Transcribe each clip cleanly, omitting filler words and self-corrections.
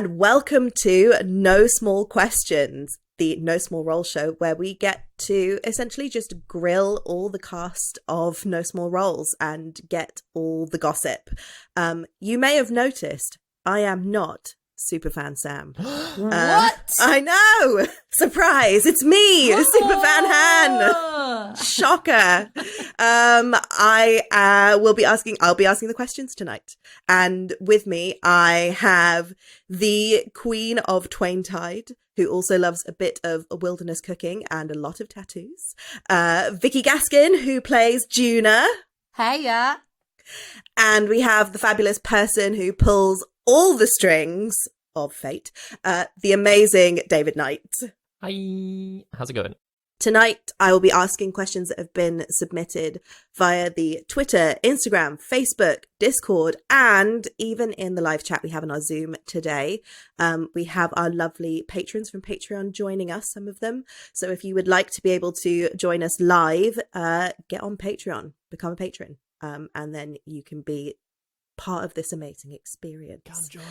and welcome to No Small Questions, the No Small Role show where we get to essentially just grill all the cast of No Small Roles and get all the gossip. You may have noticed I am not Superfan Sam. What? I know! Surprise! It's me, Superfan Han! Shocker! I'll be asking the questions tonight. And with me, I have the Queen of Twaintide, who also loves a bit of wilderness cooking and a lot of tattoos. Vicky Gaskin, who plays Juna. Heya. And we have the fabulous person who pulls all the strings of fate, the amazing David Knight. Hi, how's it going? Tonight, I will be asking questions that have been submitted via the Twitter, Instagram, Facebook, Discord, and even in the live chat we have on our Zoom today. We have our lovely patrons from Patreon joining us, some of them. So if you would like to be able to join us live, get on Patreon, become a patron, and then you can be part of this amazing experience. Come join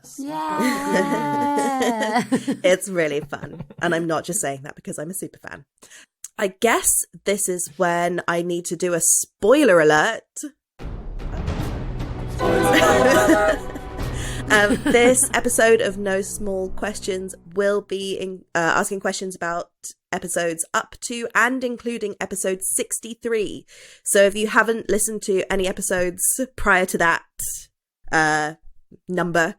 us. Yeah. It's really fun. And I'm not just saying that because I'm a super fan. I guess this is when I need to do a spoiler alert. This episode of No Small Questions will be asking questions about episodes up to and including episode 63. So if you haven't listened to any episodes prior to that number,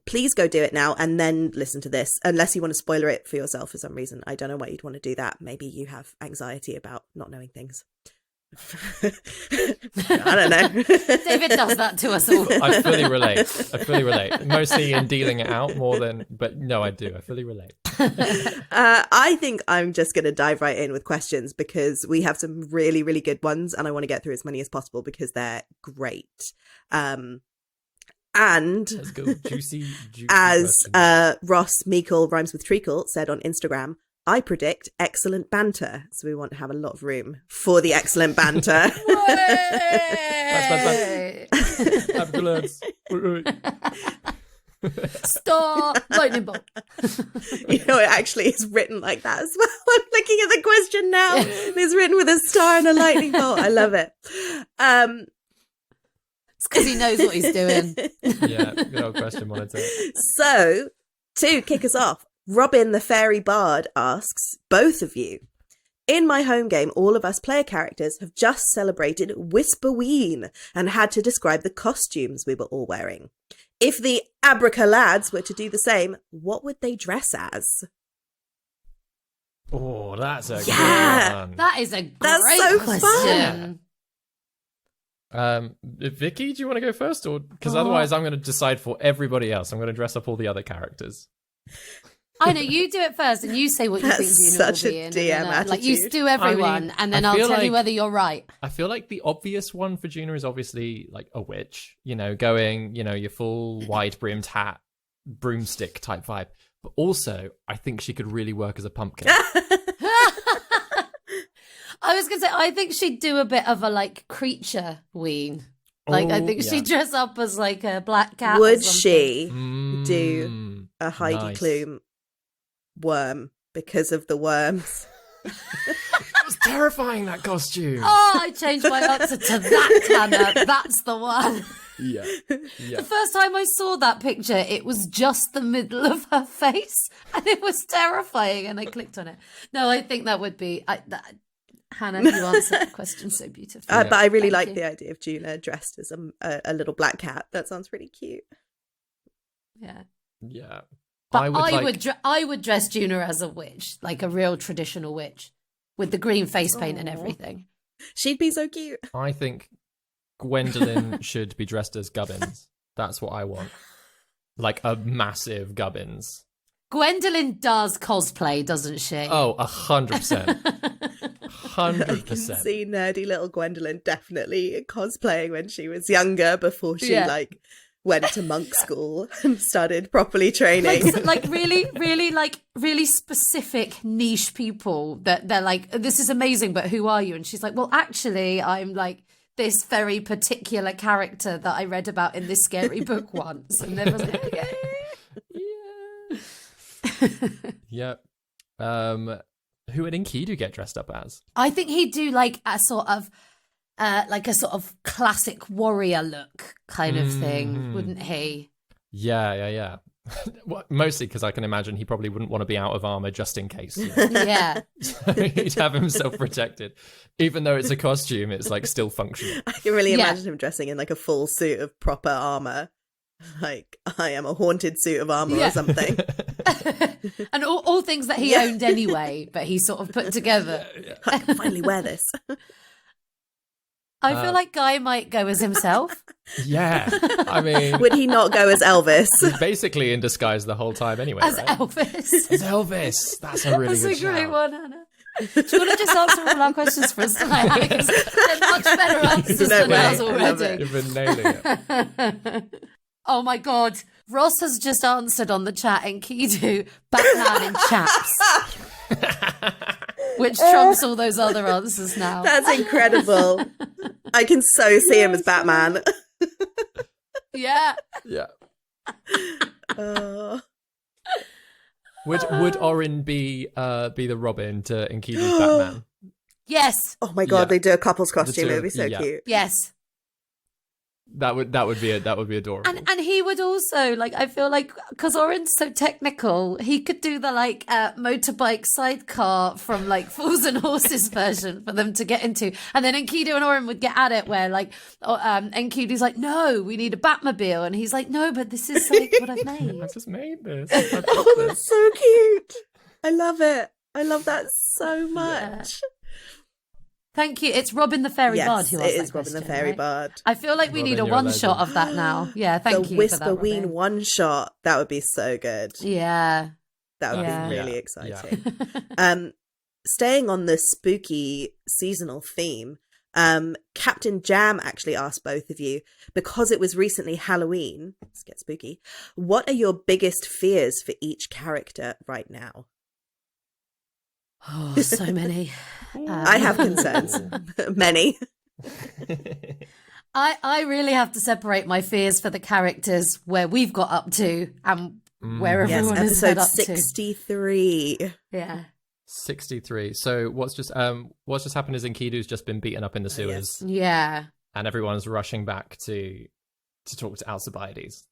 please go do it now and then listen to this, unless you want to spoiler it for yourself for some reason. I don't know why you'd want to do that. Maybe you have anxiety about not knowing things. I don't know. David does that to us all. I fully relate. Mostly in dealing it out more than, but no, I do. I fully relate. I think I'm just going to dive right in with questions because we have some really, really good ones and I want to get through as many as possible because they're great. And let's go. Juicy as questions. Ross Meikle rhymes with treacle said on Instagram, I predict excellent banter. So we want to have a lot of room for the excellent banter. Ambulance. Stop! Lightning bolt. You know, it actually is written like that as well. I'm looking at the question now. It's written with a star and a lightning bolt. I love it. It's because he knows what he's doing. Yeah, good old question monitor. So, to kick us off, Robin the Fairy Bard asks, both of you, in my home game, all of us player characters have just celebrated Whisperween and had to describe the costumes we were all wearing. If the Abraca lads were to do the same, what would they dress as? Oh, that's a good one. That is a great so question. Vicky, do you want to go first? Or because otherwise I'm going to decide for everybody else. I'm going to dress up all the other characters. I know, you do it first and you say what you think Juna such will a be in. DM and then, like, you attitude. do everyone and then I I'll feel tell you like- whether you're right. I feel like the obvious one for Juna is obviously like a witch, you know, going, you know, your full wide brimmed hat, broomstick type vibe. But also, I think she could really work as a pumpkin. I was going to say, I think she'd do a bit of a, like, creature ween. Like, I think she'd dress up as, like, a black cat. Would she Mm, do a Heidi nice. Klum worm because of the worms? It was terrifying, that costume. Oh, I changed my answer to that, Hannah. That's the one. Yeah. The first time I saw that picture, it was just the middle of her face, and it was terrifying, and I clicked on it. No, I think that would be... Hannah, you answered the question so beautifully. But I really Thank like you. the idea of Juna dressed as a little black cat. That sounds really cute. Yeah. Yeah. But I I would dress Juna as a witch, like a real traditional witch, with the green face paint and Aw. everything. She'd be so cute. I think Gwendolyn should be dressed as Gubbins. That's what I want. Like a massive Gubbins. Gwendolyn does cosplay, doesn't she? Oh, 100%. I can 100%. see nerdy little Gwendolyn definitely cosplaying when she was younger before she went to monk school and started properly training. like really specific niche people that they're like, this is amazing, but who are you? And she's like, well, actually, I'm like this very particular character that I read about in this scary book once. And everyone's like, okay. Yep. Who would Enkidu get dressed up as? I think he'd do like a sort of classic warrior look kind of thing, wouldn't he? Yeah. Well, mostly because I can imagine he probably wouldn't want to be out of armor just in case. Yeah. So he'd have himself protected. Even though it's a costume, it's like still functional. I can really imagine him dressing in like a full suit of proper armor. Like, I am a haunted suit of armor or something. And all things that he owned anyway, but he sort of put together. I can finally wear this. I feel like Guy might go as himself. Yeah. I mean, Would he not go as Elvis? he's basically in disguise the whole time anyway, As right? Elvis. As Elvis. That's a really That's good a great shout. one, Hannah. Do you want to just answer all our questions for us tonight? Because they're much better answers No than way. ours I love already. You've been nailing it. Oh my God. Ross has just answered on the chat Enkidu, Batman in chaps. Which trumps all those other answers now. That's incredible. I can so see him as Batman. Yeah. Yeah. Oh. Would Orin be the Robin to Enkidu's Batman? Yes. Oh my god, Yeah. they do a couple's costume. two It of- would be so yeah. cute. Yes. That would be adorable. And he would also, like, I feel like, because Orin's so technical, he could do the, like, motorbike sidecar from, like, Fools and Horses version for them to get into. And then Enkidu and Orin would get at it where, like, Enkidu's like, no, we need a Batmobile. And he's like, no, but this is, like, what I've made. I just made this. I built Oh, this. that's so cute. I love it. I love that so much. Thank you. It's Robin the Fairy Bard Yes, who it asked that is Robin the question, Fairy right? Bard. I feel like we Robin, need a you're a one legend. shot of that now. Yeah, thank The you Whisper for that, Ween Robin. one shot. That would be so good. Yeah. That would Yeah. be really Yeah. exciting. Staying on the spooky seasonal theme, Captain Jam actually asked both of you, because it was recently Halloween, let's get spooky, what are your biggest fears for each character right now? Oh, so many. I have concerns. Many. I really have to separate my fears for the characters where we've got up to and where Yes, everyone has led episode up 63. to. Yeah. 63. So what's just happened is Enkidu's just been beaten up in the sewers, Yeah. and everyone's rushing back to talk to Alcibiades.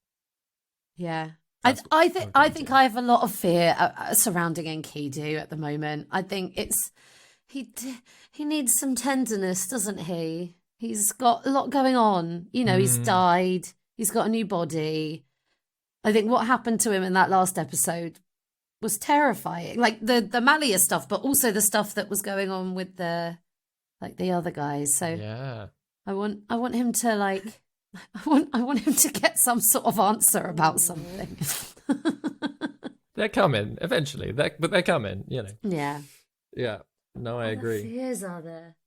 Yeah. That's I what think I'm I going think to. I have a lot of fear surrounding Enkidu at the moment. I think he needs some tenderness, doesn't he? He's got a lot going on. You know, he's died. He's got a new body. I think what happened to him in that last episode was terrifying. Like the Malia stuff, but also the stuff that was going on with the other guys. So Yeah. I want him to like I want him to get some sort of answer about something. They're coming eventually. But they're coming, you know. Yeah. Yeah. No, I What agree. fears are there?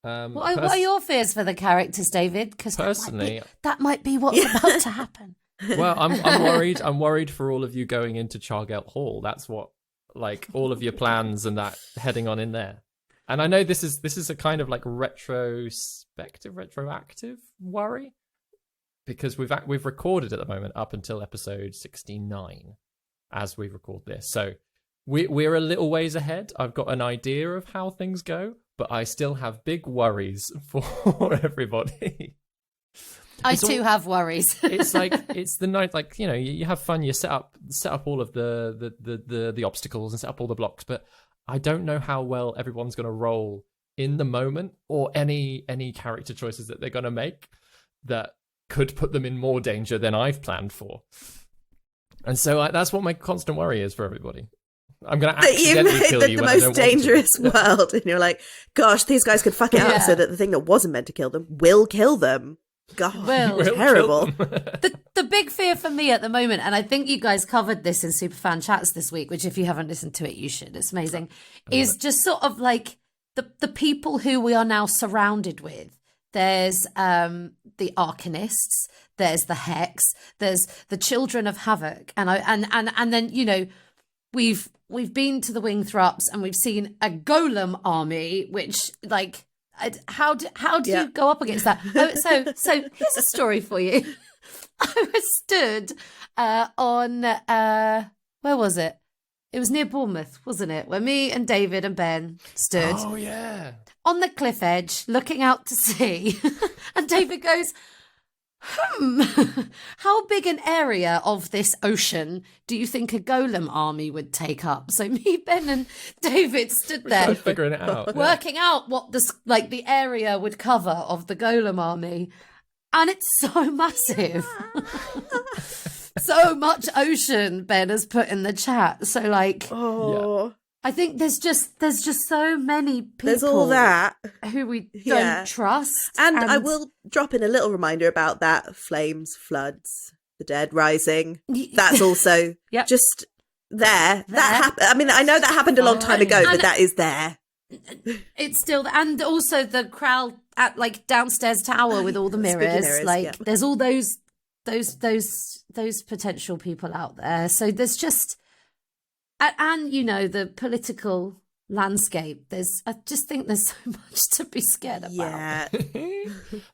Um, What are your fears for the characters, David? Because Personally- that might be what's about to happen. Well, I'm worried. I'm worried for all of you going into Chargelt Hall. That's what, like, all of your plans and that heading on in there. And I know this is a kind of like retroactive worry, because we've recorded at the moment up until episode 69 as we record this. So we're a little ways ahead. I've got an idea of how things go, but I still have big worries for everybody. I It's too all- have worries. It's like it's the night, like, you know, you have fun, you set up all of the obstacles and set up all the blocks, but I don't know how well everyone's going to roll in the moment, or any character choices that they're going to make that could put them in more danger than I've planned for. And so that's what my constant worry is for everybody. I'm going to That you accidentally made kill the you when I don't most want to. dangerous world, and you're like, gosh, these guys could fuck it up Yeah. so that the thing that wasn't meant to kill them will kill them. God, Will. We'll kill terrible. them. The big fear for me at the moment, and I think you guys covered this in Superfan Chats this week, which if you haven't listened to it, you should. It's amazing. Is just sort of like the people who we are now surrounded with. There's the Arcanists, there's the Hex, there's the Children of Havoc, and then, you know, we've been to the Wingthrups and we've seen a Golem army, which, like, how do Yeah. you go up against that? Oh, so here's a story for you. I was stood on where was it? It was near Bournemouth, wasn't it? Where me and David and Ben stood Oh yeah. on the cliff edge, looking out to sea. And David goes, how big an area of this ocean do you think a golem army would take up? So me, Ben, and David stood there Figuring it out. Yeah. working out what the area would cover of the golem army, and it's so massive. So much ocean, Ben has put in the chat. So like, Oh, I think there's just so many people. there's all that. who we don't Yeah. trust. And I will drop in a little reminder about that: flames, floods, the dead rising. That's also Yep. just there. There. That happened. I mean, I know that happened a long time ago, but And- that is there. It's still, and also the crowd at like downstairs tower with all the Spooky mirrors. mirrors, Like yeah. there's all those potential people out there. So there's just, and you know, the political landscape. I just think there's so much to be scared about. Yeah.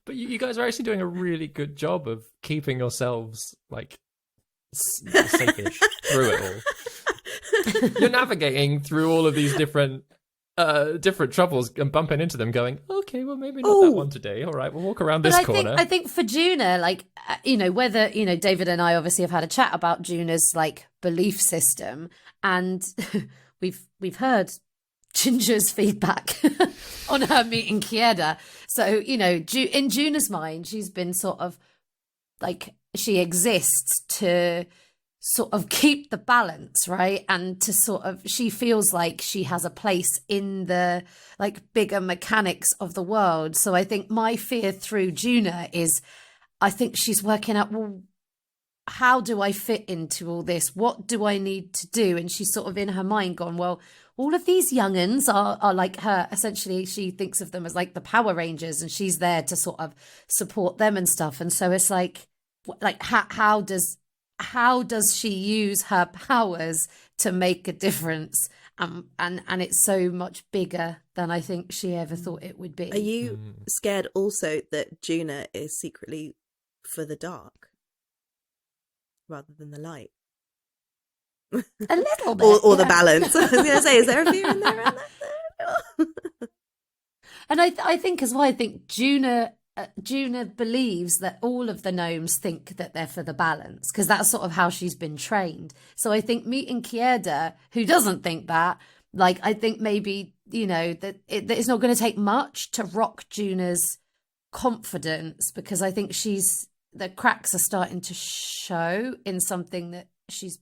But you guys are actually doing a really good job of keeping yourselves like safe-ish through it all. You're navigating through all of these different troubles and bumping into them, going, okay, well maybe not that one today. All right, we'll walk around this corner. I think for Juna, like you know, whether you know, David and I obviously have had a chat about Juna's like belief system, and we've heard Ginger's feedback on her meeting Kieda. So you know, in Juna's mind, she's been sort of like, she exists to sort of keep the balance, right? And to sort of, she feels like she has a place in the like bigger mechanics of the world. So I think my fear through Juna is, I think she's working out, well, how do I fit into all this? What do I need to do? And she's sort of in her mind gone, well, all of these young'uns are like her. Essentially, she thinks of them as like the Power Rangers, and she's there to sort of support them and stuff. And so it's like how does she use her powers to make a difference? And it's so much bigger than I think she ever thought it would be. Are you scared also that Juna is secretly for the dark rather than the light? A little bit, or the yeah. balance. I was going to say, is there a fear in there? And I think as well, I think Juna believes that all of the gnomes think that they're for the balance, because that's sort of how she's been trained. So I think meeting Kieda, who doesn't think that, like, I think maybe, you know, that it's not going to take much to rock Juna's confidence, because I think the cracks are starting to show in something that she's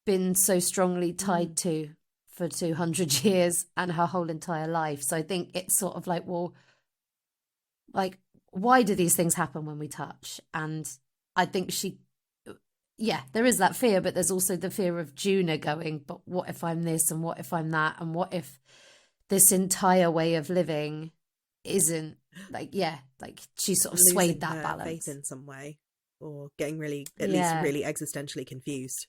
been so strongly tied to for 200 years and her whole entire life. So I think it's sort of like, well, like, why do these things happen when we touch? And I think there is that fear, but there's also the fear of Juna going, but what if I'm this, and what if I'm that, and what if this entire way of living isn't like she sort of Losing swayed that her balance faith in some way, or getting really, at least really existentially confused.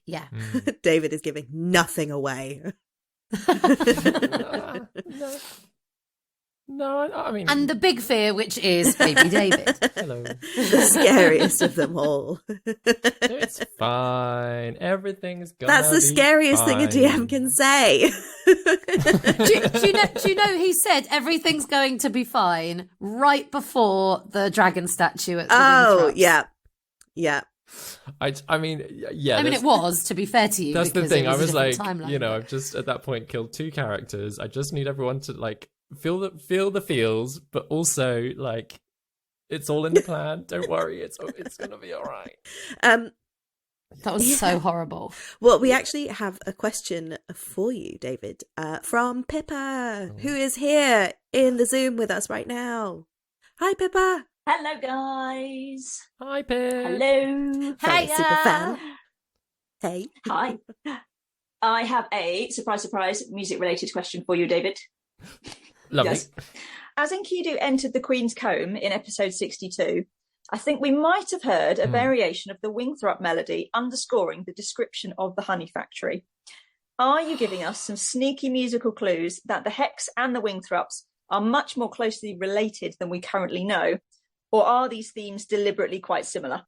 Yeah. David is giving nothing away. No, I mean, And the big fear, which is baby David. hello. The scariest of them all. It's fine. Everything's gonna That's the be scariest thing a DM fine. can say. do you know he said everything's going to be fine right before the dragon statue at the Oh, Winthrop? yeah. I mean, yeah. I mean, it was, to be fair to you. That's the because thing. it I was a like, different timeline, but- I've just at that point killed 2 characters. I just need everyone to like feel the feels, but also like it's all in the plan. Don't worry, it's gonna be all right. That was so horrible. Well, we actually have a question for you, David, from Pippa, who is here in the Zoom with us right now. Hi, Pippa. Hello, guys. Hi, Pip. Hello. Hey, super fan. Hey. Hi. I have a surprise, music-related question for you, David. Lovely. Yes. As Enkidu entered the Queen's Comb in episode 62, I think we might have heard a variation of the Wingthrup melody underscoring the description of the honey factory. Are you giving us some sneaky musical clues that the Hex and the Wingthrups are much more closely related than we currently know? Or are these themes deliberately quite similar?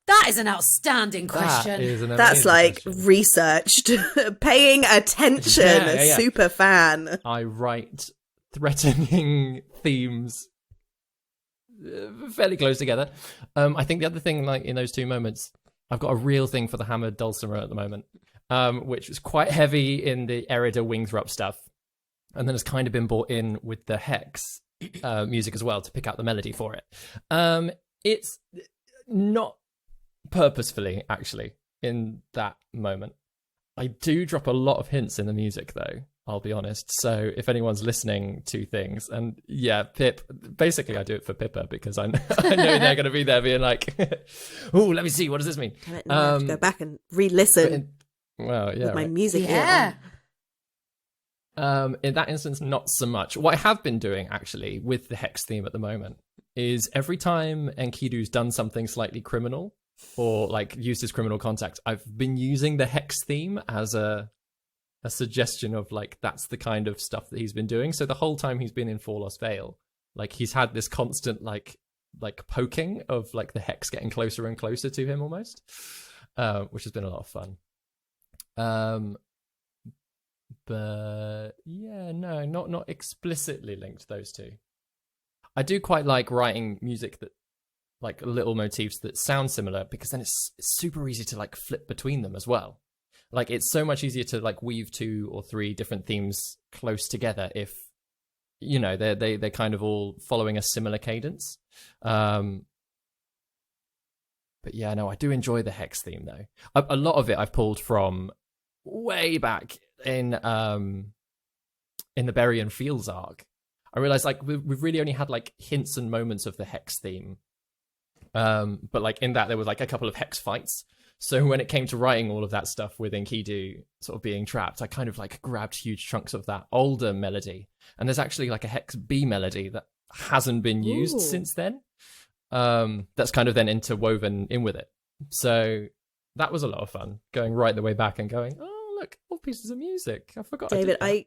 That is an outstanding question. That is an That's amazing like question. researched, paying attention, Yeah. super fan. I write threatening themes fairly close together. I think the other thing, like in those two moments, I've got a real thing for the hammered dulcimer at the moment, which was quite heavy in the Erida Wingthrup stuff, and then has kind of been brought in with the Hex music as well to pick out the melody for it. It's not purposefully, actually, in that moment. I do drop a lot of hints in the music, though, I'll be honest. So if anyone's listening to things, and yeah, Pip, basically I do it for Pippa because I know they're going to be there being like, oh, let me see, what does this mean? I have to go back and re-listen Well, yeah, with my right. music Yeah. here. In that instance, not so much. What I have been doing, actually, with the Hex theme at the moment is every time Enkidu's done something slightly criminal or like used his criminal contact, I've been using the Hex theme as a suggestion of like, that's the kind of stuff that he's been doing. So the whole time he's been in For Lost Vale, like he's had this constant like poking of like the Hex getting closer and closer to him almost, which has been a lot of fun. But yeah, no, not explicitly linked those two. I do quite like writing music that like little motifs that sound similar, because then it's super easy to like flip between them as well. Like it's so much easier to like weave 2 or 3 different themes close together if, you know, they're kind of all following a similar cadence. But yeah, no, I do enjoy the Hex theme though. A lot of it I've pulled from way back in the Berrien Fields arc. I realized like we've really only had like hints and moments of the Hex theme, but like in that there was like a couple of Hex fights. So when it came to writing all of that stuff with Enkidu sort of being trapped, I kind of like grabbed huge chunks of that older melody, and there's actually like a Hex B melody that hasn't been used Ooh. since then. That's kind of then interwoven in with it. So that was a lot of fun, going right the way back and going, oh look, all pieces of music. I forgot. David, I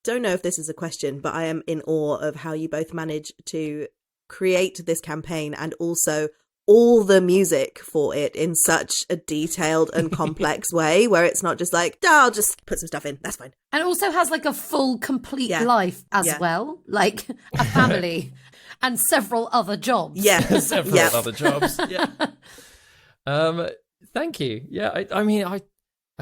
I don't know if this is a question, but I am in awe of how you both manage to create this campaign and also all the music for it in such a detailed and complex way, where it's not just like, oh, I'll just put some stuff in, that's fine. And it also has like a full, complete Yeah. life as Yeah. well, like a family and several other jobs. Yeah. several Yeah. other jobs. Yeah. Thank you. Yeah, I mean, I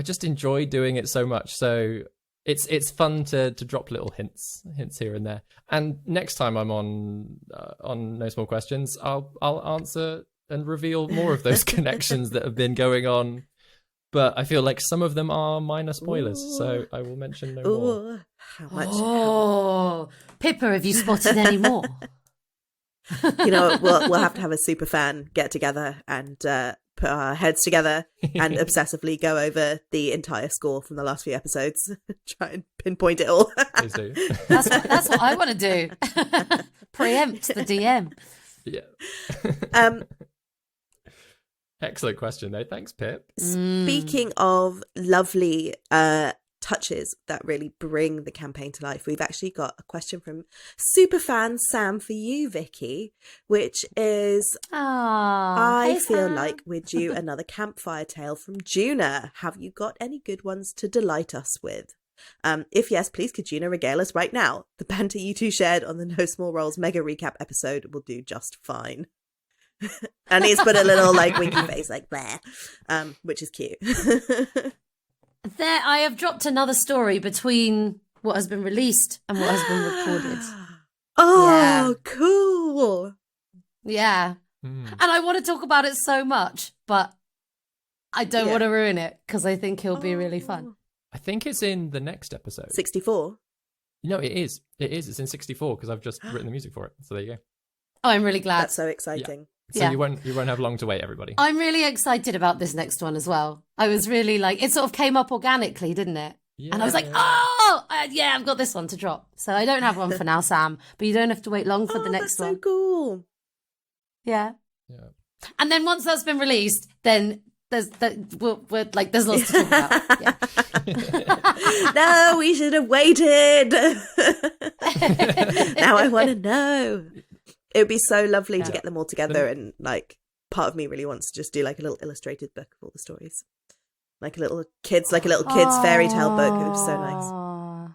just enjoy doing it so much. So it's fun to drop little hints here and there. And next time I'm on No Small Questions, I'll answer and reveal more of those connections that have been going on. But I feel like some of them are minor spoilers, so I will mention no more. Ooh, how much? Oh, Pippa, have you spotted any more? You know, we'll have to have a super fan get together and put our heads together and obsessively go over the entire score from the last few episodes. Try and pinpoint it all. Please do. That's what I want to do. Preempt the DM. Yeah. Excellent question, though. Thanks, Pip. Speaking of lovely touches that really bring the campaign to life, we've actually got a question from superfan Sam for you, Vicky, which is, I feel like we're due another campfire tale from Juna. Have you got any good ones to delight us with? If yes, please could Juna regale us right now? The banter you two shared on the No Small Roles mega recap episode will do just fine. And he's put a little like winky face like there, which is cute. There, I have dropped another story between what has been released and what has been recorded. Oh, Yeah. cool. Yeah. Mm. And I want to talk about it so much, but I don't Yeah. want to ruin it because I think it'll be really Oh. fun. I think it's in the next episode. 64. No, it is. It's in 64 because I've just written the music for it. So there you go. Oh, I'm really glad. That's so exciting. So Yeah. you won't have long to wait, everybody. I'm really excited about this next one as well. I was really like, it sort of came up organically, didn't it? And I was like, yeah, I've got this one to drop. So I don't have one for now, Sam, but you don't have to wait long for the next that's so one. cool. Yeah. Yeah. And then once that's been released, then there's lots to talk about. Yeah. No, we should have waited. Now I want to know. It would be so lovely to Yeah. get them all together and like part of me really wants to just do like a little illustrated book of all the stories, like a little kids fairy tale book. It was so nice. Aw.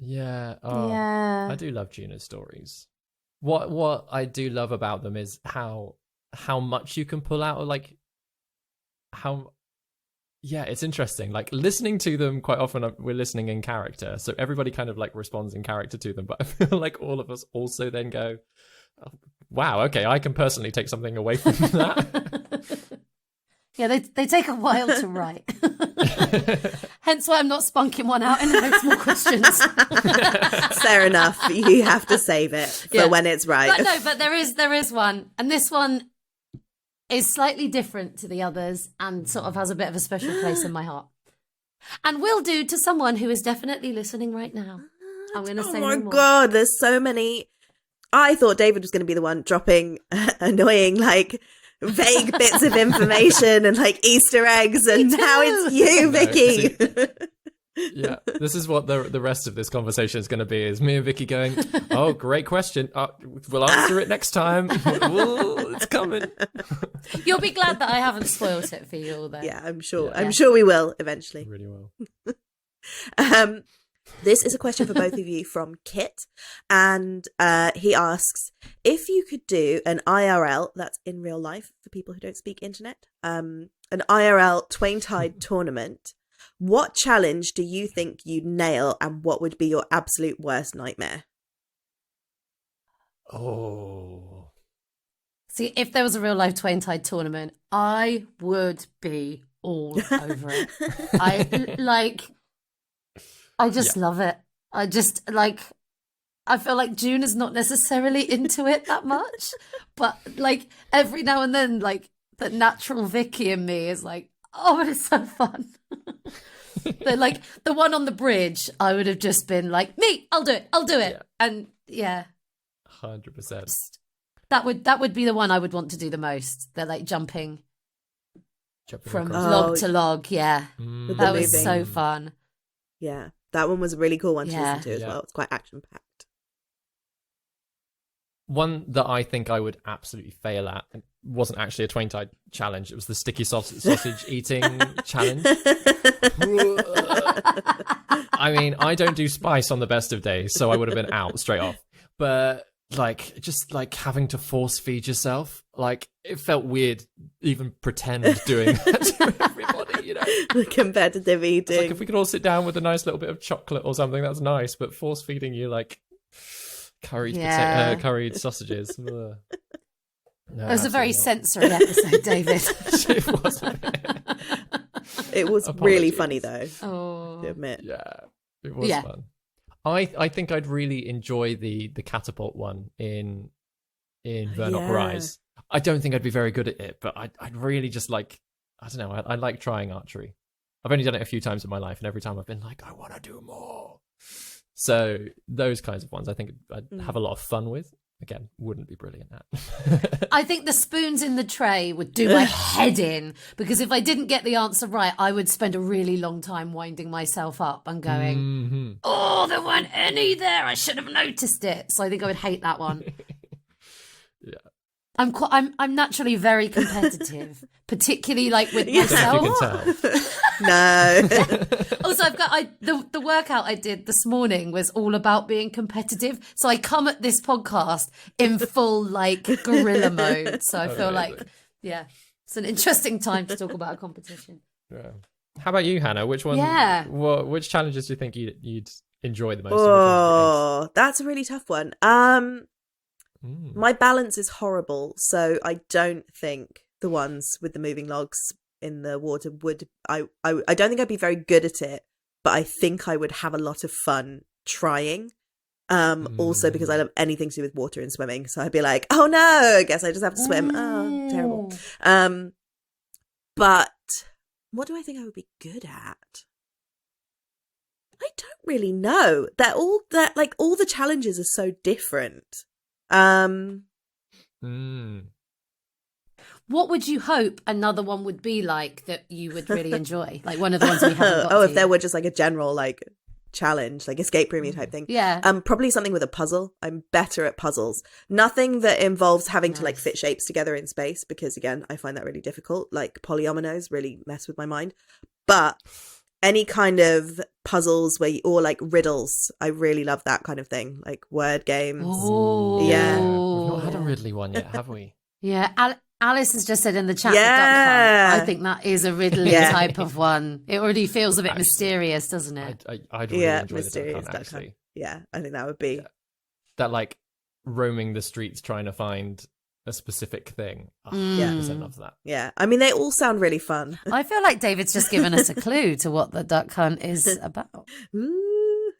Yeah. Yeah. I do love Juno's stories. What I do love about them is how much you can pull out of like how. Yeah, it's interesting. Like listening to them, quite often we're listening in character, so everybody kind of like responds in character to them. But I feel like all of us also then go, oh, "Wow, okay, I can personally take something away from that." Yeah, they take a while to write. Hence why I'm not spunking one out in the next more questions. Fair enough. You have to save it for when it's right. But no, but there is one, and this one is slightly different to the others and sort of has a bit of a special place in my heart. And will do to someone who is definitely listening right now. I'm going to say Oh my no more. god, there's so many. I thought David was going to be the one dropping annoying, like, vague bits of information and like Easter eggs, and now it's you, Vicky. Yeah, this is what the rest of this conversation is going to be: is me and Vicky going, "Oh, great question. We'll answer it next time. Ooh, it's coming." You'll be glad that I haven't spoilt it for you all though. Yeah, I'm sure. Yeah. I'm sure we will eventually. Really well. This is a question for both of you from Kit, and he asks, if you could do an IRL, that's in real life for people who don't speak internet, an IRL Twain Tide tournament, what challenge do you think you'd nail, and what would be your absolute worst nightmare? Oh, See, if there was a real life Twain Tide tournament, I would be all over it. I just love it. I feel like June is not necessarily into it that much, but like every now and then, like the natural Vicky in me is like, oh, it's so fun. Like the one on the bridge, I would have just been like, me, I'll do it. Yeah. And yeah, 100%. that would be the one I would want to do the most. They're like jumping from across. log to log. Yeah, With that the was moving. so fun. Yeah, that one was a really cool one to Yeah. listen to as Yeah. well. It's quite action packed. One that I think I would absolutely fail at, and wasn't actually a Twain Tide challenge. It was the sticky sausage eating challenge. I mean, I don't do spice on the best of days, so I would have been out straight off. But like, just like having to force feed yourself, like it felt weird even pretend doing that to everybody, you know. The competitive It's like eating. if we could all sit down with a nice little bit of chocolate or something, that's nice. But force feeding you like curried Yeah. curried sausages. Ugh. No, It was a very absolutely sensory episode, David. not. It wasn't. It was really Apologies. funny though, to Oh, admit. Yeah, it was Yeah. fun. I think I'd really enjoy the catapult one in Vernock Yeah. Rise. I don't think I'd be very good at it, but I'd really just like, I don't know, I like trying archery. I've only done it a few times in my life, and every time I've been like, I want to do more. So those kinds of ones I think I'd have a lot of fun with. Again, wouldn't be brilliant at. I think the spoons in the tray would do my head in, because if I didn't get the answer right, I would spend a really long time winding myself up and going, Mhm. oh, there weren't any there. I should have noticed it. So I think I would hate that one. Yeah. I'm naturally very competitive, particularly like with Yeah. Don't know myself. if you can tell. No. Also, I've got the workout I did this morning was all about being competitive. So I come at this podcast in full like gorilla mode. So I feel like, Amazing. yeah, it's an interesting time to talk about a competition. Yeah. How about you, Hannah? Which one? Yeah. Which challenges do you think you'd enjoy the most? Oh, that's a really tough one. Mm. My balance is horrible, so I don't think the ones with the moving logs in the water would. I don't think I'd be very good at it, but I think I would have a lot of fun trying. Also because I love anything to do with water and swimming, so I'd be like, oh no, I guess I just have to swim. Oh, terrible. But what do I think I would be good at? I don't really know. All the challenges are so different. Mm. What would you hope another one would be like that you would really enjoy? Like one of the ones we haven't got Oh, to if there yet. were just like a general like challenge, like escape roomy type thing. Yeah. Probably something with a puzzle. I'm better at puzzles. Nothing that involves having to like Nice. fit shapes together in space, because again, I find that really difficult. Like polyominoes really mess with my mind. But any kind of puzzles where or like riddles, I really love that kind of thing. Like word games. Oh. Yeah. We've not had a Ridley one yet, have we? Yeah, Alice has just said in the chat, Yeah. the Duck Hunt. I think that is a Ridley Yeah. type of one. It already feels a bit Actually, mysterious, doesn't it? I'd really Yeah, enjoy mysterious the Duck Hunt, Duck actually. Hunt. Yeah, I think that would be. That like roaming the streets trying to find a specific thing. Oh, Yeah. 100% love that. Yeah, I mean, they all sound really fun. I feel like David's just given us a clue to what the Duck Hunt is about. Ooh.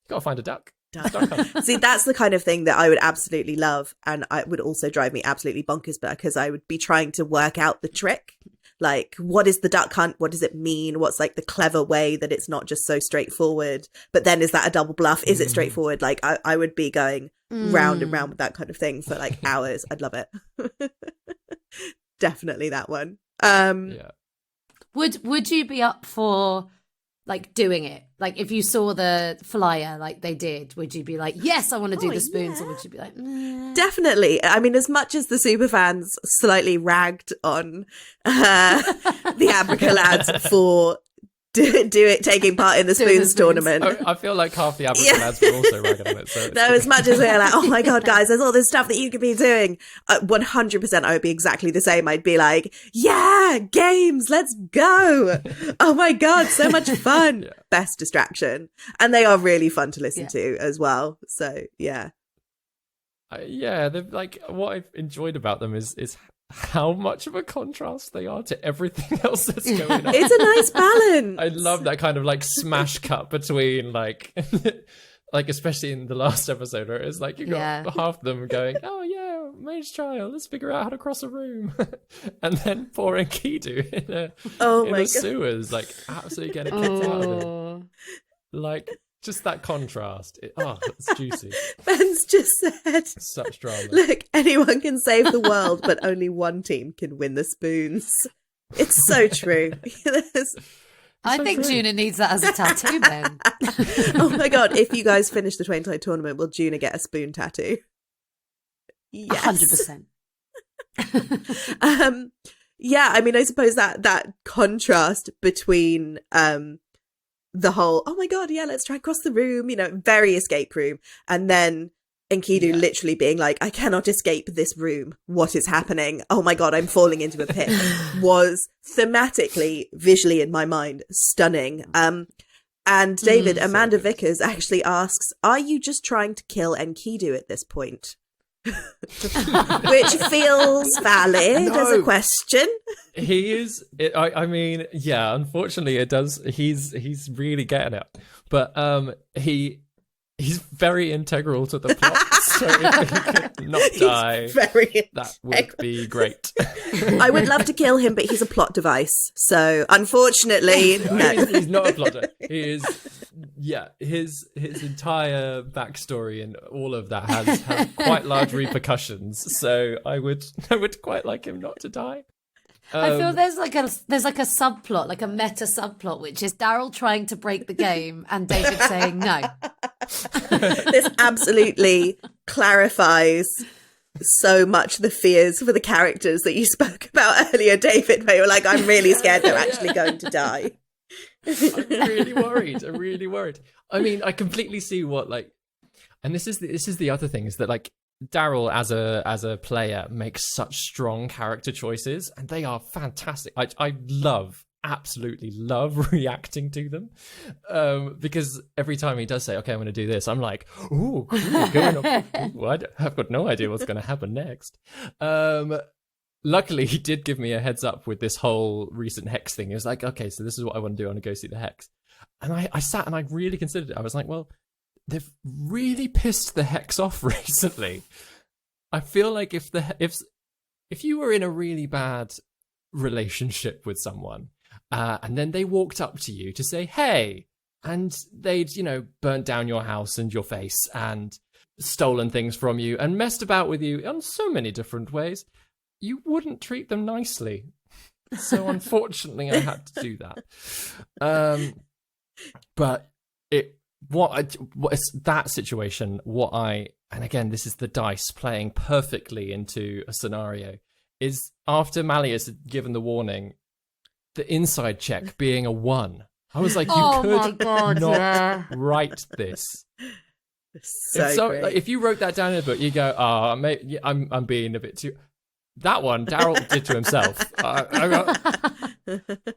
Gotta find a duck. Duck. Duck Hunt. See, that's the kind of thing that I would absolutely love, and it would also drive me absolutely bonkers, but because I would be trying to work out the trick. Like, what is the duck hunt? What does it mean? What's like the clever way that it's not just so straightforward? But then is that a double bluff? Is it straightforward? Like, I would be going round and round with that kind of thing for like hours. I'd love it. Definitely that one. Yeah. Would you be up for like doing it? Like if you saw the flyer like they did, would you be like, yes, I want to do Oh, the spoons, yeah. or would you be like, nah? Definitely. I mean, as much as the superfans slightly ragged on the Abrica lads for taking part in the Doing the spoons spoons. tournament. I feel like half the Aberfan Yeah. lads were also ragging on it. So it's No, as much as we're like, oh my God, guys, there's all this stuff that you could be doing. 100% I would be exactly the same. I'd be like, yeah, games, let's go. Oh my God, so much fun. Yeah. Best distraction. And they are really fun to listen Yeah. to as well. So yeah. yeah, they're like what I've enjoyed about them is how much of a contrast they are to everything else that's going on. It's a nice balance. I love that kind of like smash cut between like like especially in the last episode where it's like you got Yeah. half of them going, oh yeah, mage trial, let's figure out how to cross a room, and then poor Enkidu Oh in my the God. sewers, like absolutely getting kicked out of it. Oh. Like just that contrast. It's juicy. Ben's just said, Such drama. look, anyone can save the world, but only one team can win the spoons. It's so true. I So think true. Juna needs that as a tattoo, Ben. Oh my God, if you guys finish the 20 tournament, will Juna get a spoon tattoo? Yes. 100%. Yeah, I mean, I suppose that contrast between the whole, oh my God, yeah, let's try and cross the room, very escape room, and then Enkidu literally being like, I cannot escape this room. What is happening? Oh my God, I'm falling into a pit, was thematically, visually in my mind, stunning. And David, so Amanda good. Vickers actually asks, are you just trying to kill Enkidu at this point? Which feels valid as a No. question. He is. I mean, yeah. Unfortunately, it does. He's really getting it, but he's very integral to the plot. So if he could not die, Very that would be great. I would love to kill him, but he's a plot device. So unfortunately, no. He's not a plotter. He is. Yeah, his entire backstory and all of that has quite large repercussions. So I would quite like him not to die. I feel there's like a subplot, like a meta subplot, which is Daryl trying to break the game and David saying no. This absolutely clarifies so much the fears for the characters that you spoke about earlier, David, where you're like, I'm really scared they're actually going to die. I'm really worried. I'm really worried. I mean, I completely see what and this is the other thing is that like Daryl as a player makes such strong character choices, and they are fantastic. I absolutely love reacting to them, because every time he does say, "Okay, I'm going to do this," I'm like, "Ooh, cool, going on." Ooh, I've got no idea what's going to happen next. Luckily, he did give me a heads up with this whole recent Hex thing. He was like, okay, so this is what I want to do. I want to go see the Hex. And I sat and I really considered it. I was like, well, they've really pissed the Hex off recently. I feel like if you were in a really bad relationship with someone, and then they walked up to you to say, hey, and they'd, burnt down your house and your face and stolen things from you and messed about with you in so many different ways, you wouldn't treat them nicely. So unfortunately, I had to do that. But what is that situation? And again, this is the dice playing perfectly into a scenario. Is after Malleus had given the warning, the inside check being a 1. I was like, you could not write this. If you wrote that down in a book, you go, I'm being a bit too. That one Daryl did to himself. I got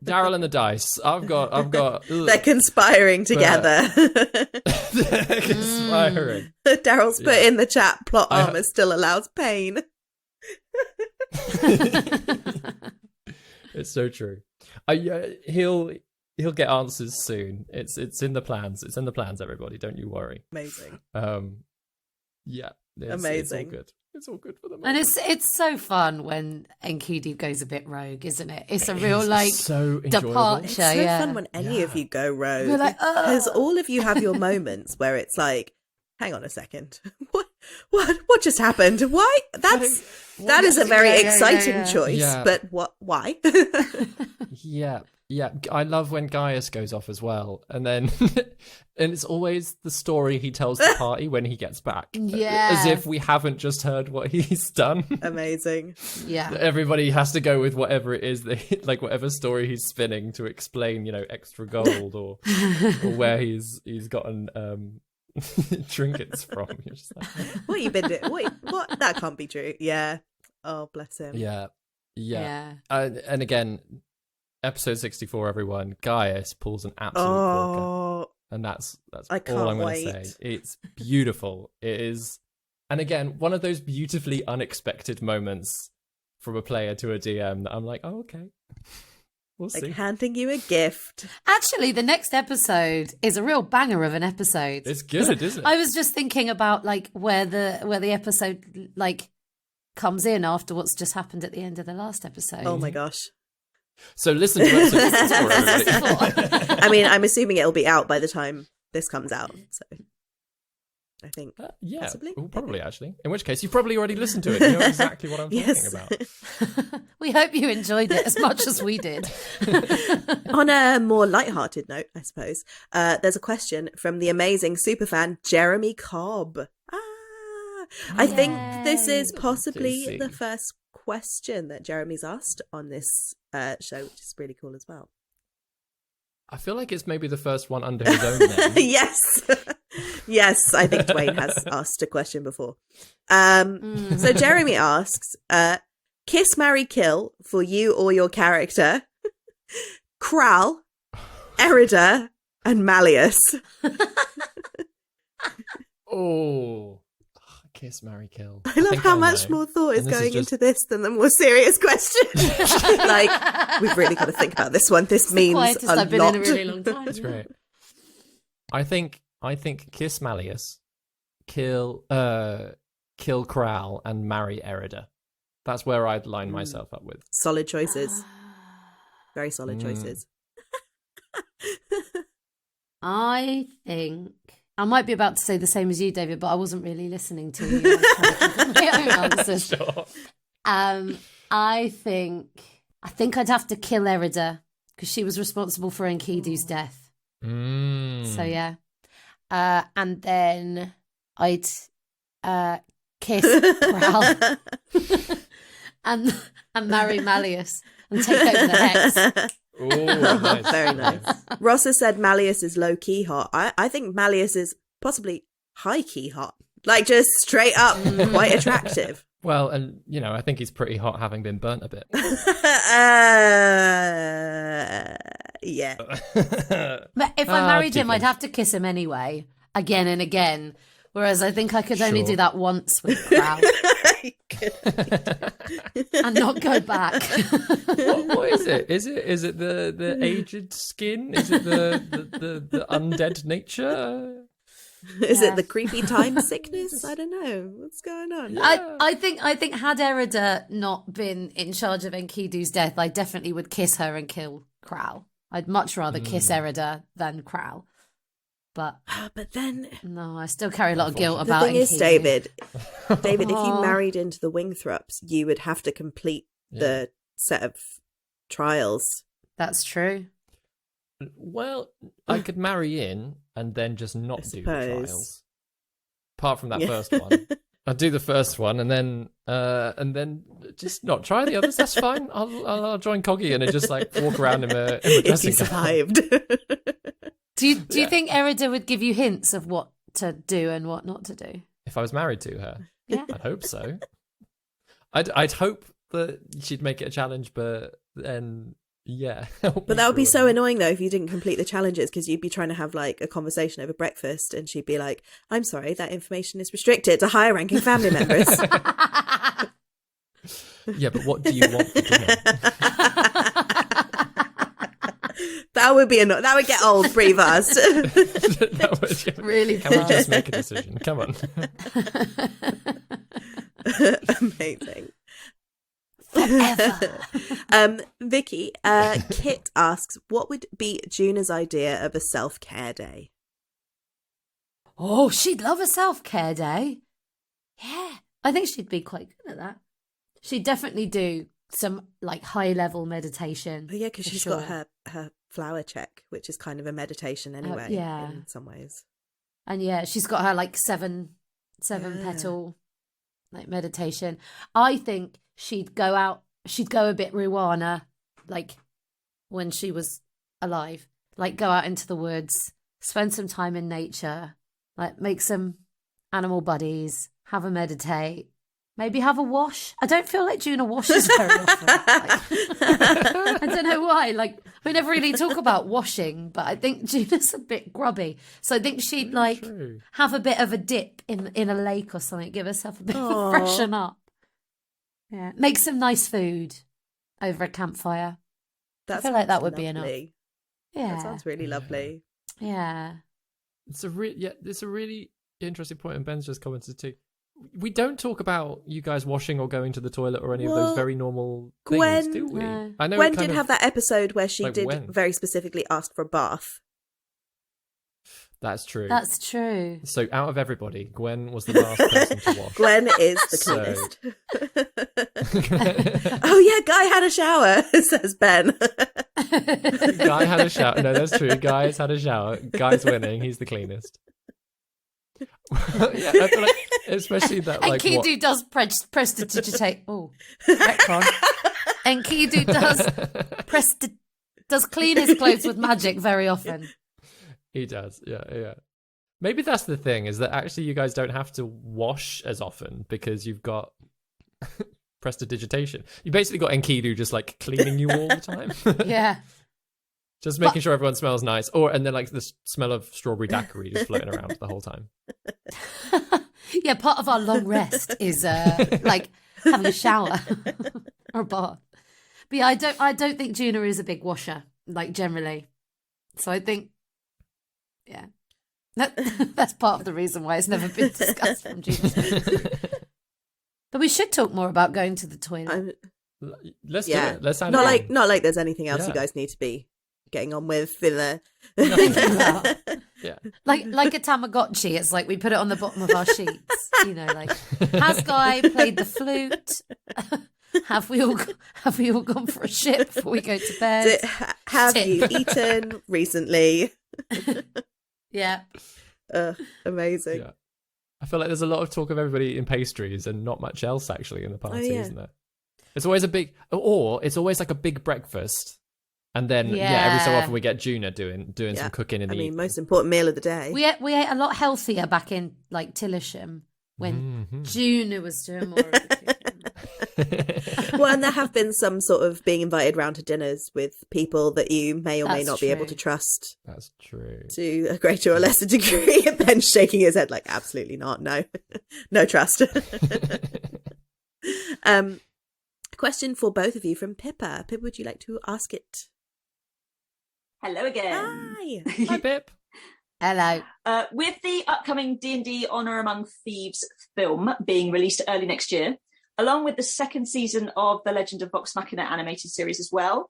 Daryl and the dice. I've got. They're conspiring together. They're conspiring. Daryl's put in the chat. Plot armor still allows pain. It's so true. He'll get answers soon. It's in the plans. It's in the plans. Everybody, don't you worry. Amazing. Yeah. Amazing. It's all good. It's all good for the And it's so fun when Enkidu goes a bit rogue, isn't it? It's a real like so departure. It's so fun when any of you go rogue. You're like, because all of you have your moments where it's like, hang on a second, what just happened? Why? That is a very exciting choice. Yeah. But why? Yeah, I love when Gaius goes off as well, and then and it's always the story he tells the party when he gets back. Yeah, as if we haven't just heard what he's done. Amazing. Yeah, everybody has to go with whatever it is like whatever story he's spinning to explain, extra gold or where he's gotten trinkets from. You're just like, what you been doing? What? That can't be true. Yeah. Oh, bless him. Yeah. And again. Episode 64, everyone. Gaius pulls an absolute corker, and that's all I'm going to say. It's beautiful. It is, and again, one of those beautifully unexpected moments from a player to a DM that I'm like, oh, okay, we'll see. Like handing you a gift. Actually, the next episode is a real banger of an episode. It's good, isn't it? I was just thinking about like where the episode like comes in after what's just happened at the end of the last episode. Oh my gosh. So listen to episode 64, I mean, I'm assuming it'll be out by the time this comes out. So I think possibly. Well, probably actually. In which case, you've probably already listened to it. You know exactly what I'm talking about. We hope you enjoyed it as much as we did. On a more lighthearted note, I suppose, there's a question from the amazing superfan Jeremy Cobb. I think this is possibly the first question that Jeremy's asked on this show, which is really cool as well. I feel like it's maybe the first one under his own name. Yes, I think Dwayne has asked a question before. So Jeremy asks, kiss, marry, kill for you or your character, Kral, Erida, and Malleus. Oh. Kiss, marry, kill. I love how much more thought is going into this than the more serious question. Like, we've really got to think about this one. This means a lot. I've been in a really long time. That's great. I think kiss Malleus, kill Kral, and marry Erida. That's where I'd line myself up with. Solid choices. Very solid choices. I think I might be about to say the same as you, David, but I wasn't really listening to you. I was trying to think of my own answers. Sure. I think I'd have to kill Erida because she was responsible for Enkidu's death. So yeah, and then I'd kiss Kral and marry Malleus and take over the Hex. Ooh, nice. Very nice. Ross has said Malleus is low key hot. I think Malleus is possibly high key hot, like just straight up quite attractive. Well, and I think he's pretty hot, having been burnt a bit. Yeah. But if I married him, I'd have to kiss him anyway, again and again. Whereas I think I could only do that once with Kral. And not go back. What is it? Is it the aged skin? Is it the undead nature? Is it the creepy time sickness? I don't know. What's going on? Yeah. I think had Erida not been in charge of Enkidu's death, I definitely would kiss her and kill Kral. I'd much rather kiss Erida than Kral. But then no, I still carry a lot of guilt about the thing Enkidu. is, David, if you married into the Wingthrops, you would have to complete the set of trials. That's true. Well, I could marry in and then just not do the suppose. trials. Apart from that Yeah. first one. I'd do the first one and then just not try the others. That's fine. I'll join Coggy and just like walk around in a If dressing you gown. survived. Do you think Erida would give you hints of what to do and what not to do? If I was married to her, Yeah. I'd hope so. I'd hope that she'd make it a challenge, but then yeah. But that would be so annoying though if you didn't complete the challenges, because you'd be trying to have like a conversation over breakfast and she'd be like, I'm sorry, that information is restricted to higher ranking family members. Yeah, but what do you want for dinner? That would be that would get old pretty fast. That would- Really Can we fast. just make a decision? Come on. Amazing. Forever. Vicky, Kit asks, what would be Juna's idea of a self-care day? Oh, she'd love a self-care day. Yeah, I think she'd be quite good at that. She'd definitely do some like high-level meditation. Oh yeah, because for she's sure. got her flower check, which is kind of a meditation anyway. yeah. in some ways. And yeah, she's got her like seven Yeah. petal like meditation. I think she'd go a bit Ruana, like when she was alive. Like go out into the woods, spend some time in nature, like make some animal buddies, have a meditate, maybe have a wash. I don't feel like Juna washes very often. I don't know why. Like we never really talk about washing, but I think Juna's a bit grubby. So I think she'd like True. have a bit of a dip in a lake or something, give herself a bit of Aw. a freshen up. Yeah. Make some nice food over a campfire. That feel like that sounds would be enough. lovely. Yeah. That sounds really lovely. Yeah. It's a really interesting point, and Ben's just commented too. We don't talk about you guys washing or going to the toilet or any of Well, those very normal things, Gwen- do we? No. I know Gwen it kind did of- have that episode where she like did when? very specifically ask for a bath. That's true. That's true. So out of everybody, Gwen was the last person to wash. Gwen is the So- cleanest. Oh yeah, Guy had a shower, says Ben. Guy had a shower. No, that's true. Guy's had a shower. Guy's winning. He's the cleanest. Yeah, I feel like, especially that, And like, Kidu what... does prestidigitate. Oh, retcon. And Kidu does clean his clothes with magic very often. He does. Yeah. Maybe that's the thing, is that actually you guys don't have to wash as often because you've got prestidigitation. You basically got Enkidu just like cleaning you all the time. Yeah. Just making sure everyone smells nice. And then like the smell of strawberry daiquiri just floating around the whole time. Yeah, part of our long rest is like having a shower or a bath. But yeah, I don't think Juna is a big washer, like generally. So I think, yeah, that's part of the reason why it's never been discussed from Juna. But we should talk more about going to the toilet. Let's Yeah. do it. Let's sound Not it. like there's anything else Yeah. you guys need to be getting on with in the Thinking about. Yeah. Like a Tamagotchi, it's like we put it on the bottom of our sheets. You know, like has Guy played the flute? Have we all gone for a shit before we go to bed? Have Tip. you eaten recently? Yeah. Amazing. Yeah. I feel like there's a lot of talk of everybody eating pastries and not much else actually in the party, yeah. isn't there? It's always it's always like a big breakfast. And then every so Yeah. often we get Juna doing Yeah. some cooking in I the mean, evening. most important meal of the day. We ate a lot healthier back in like Tillisham when Mhm. Juna was doing more of the cooking. Well, and there have been some sort of being invited round to dinners with people that you may or may That's not be able true. to trust That's true. to a greater or lesser degree. And Ben's shaking his head like, absolutely not. No, no trust. Question for both of you from Pippa. Pippa, would you like to ask it? Hello again. Hi. Hi, Pip. Hello. With the upcoming D&D Honor Among Thieves film being released early next year, along with the second season of the Legend of Vox Machina animated series as well,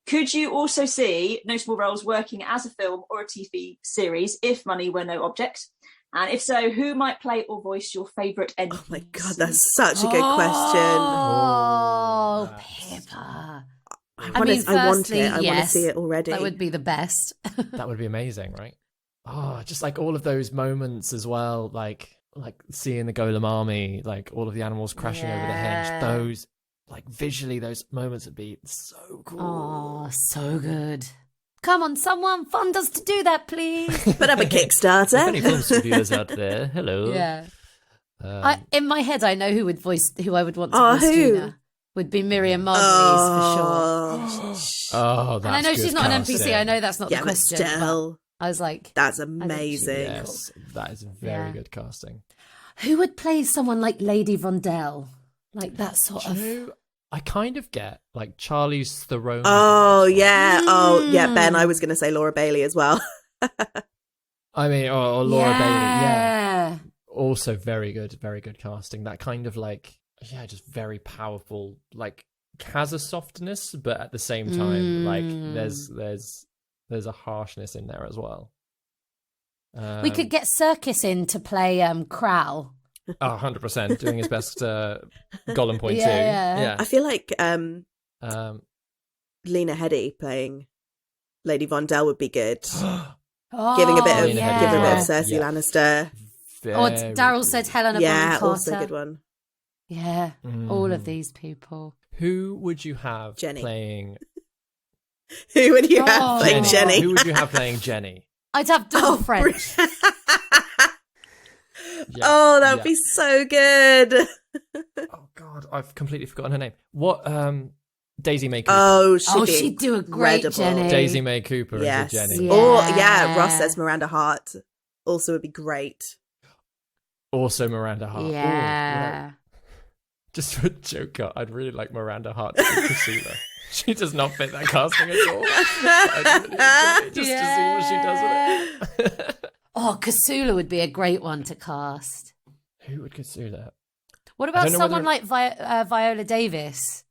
could you also see Notable Roles working as a film or a TV series if money were no object? And if so, who might play or voice your favourite NPC? Oh my God, that's such a good question. Oh, Oh, Pippa. I mean, I want firstly, it. I want to yes, see it already. that would be the best. That would be amazing, right? Oh, just like all of those moments as well, like seeing the Golem army, like all of the animals crashing over the Yeah. hedge. Those, like visually, those moments would be so cool. Oh, so good. Come on, someone fund us to do that, please. Put up a If any Kickstarter. film studios out there, hello. Yeah. Um, In my head, I know who I would want to Oh, voice who? Gina. Would be Miriam Margolyes for sure. oh, that's And I know she's good not an casting. NPC. I know that's not Yeah, the but question. still, but I was like, that's think she'd be amazing. Yes, that is very Yeah. good casting. who would play someone like Lady Vondel? Like that sort of. Do you know, I kind of get like Charlie's Theron. Oh yeah. Oh yeah. Ben, Mm. I was going to say Laura Bailey as well. I mean, or Laura Bailey. Yeah, Yeah. also very good casting. That kind of like, yeah, just very powerful. Like has a softness, but at the same time, like there's a harshness in there as well. We could get Circus in to play Crowl. 100% doing his best Gollum point Yeah, too. yeah. I feel like Um, Lena Headey playing Lady Vondel would be good. Oh, Giving a bit of Lena Headey giving a bit of as well. Cersei Yeah. Lannister. Or very Daryl good. said Helena Yeah, Bonham also a Carter. good one. Yeah, all of Mhm. these people. Who would you have Jenny. playing Who would you Oh. have playing Jenny? Who would you have playing Jenny? I'd have Dawn French. Yeah, Oh, that would yeah. be so good. Oh God, I've completely forgotten her name. What? Daisy May Cooper. Oh, she'd Oh, be she'd do a great incredible. Jenny. Daisy May Cooper Yes. as a Jenny. Yeah. Or yeah, Ross says Miranda Hart also would be great. Also Miranda Hart. Ooh, Yeah. just for a joke, I'd really like Miranda Hart to be Priscilla. She does not fit that casting at all. I'd really enjoy it just to see what she does with it. Oh, Kasula would be a great one to cast. Who would consider that? What I about don't know someone whether- like Viola Davis?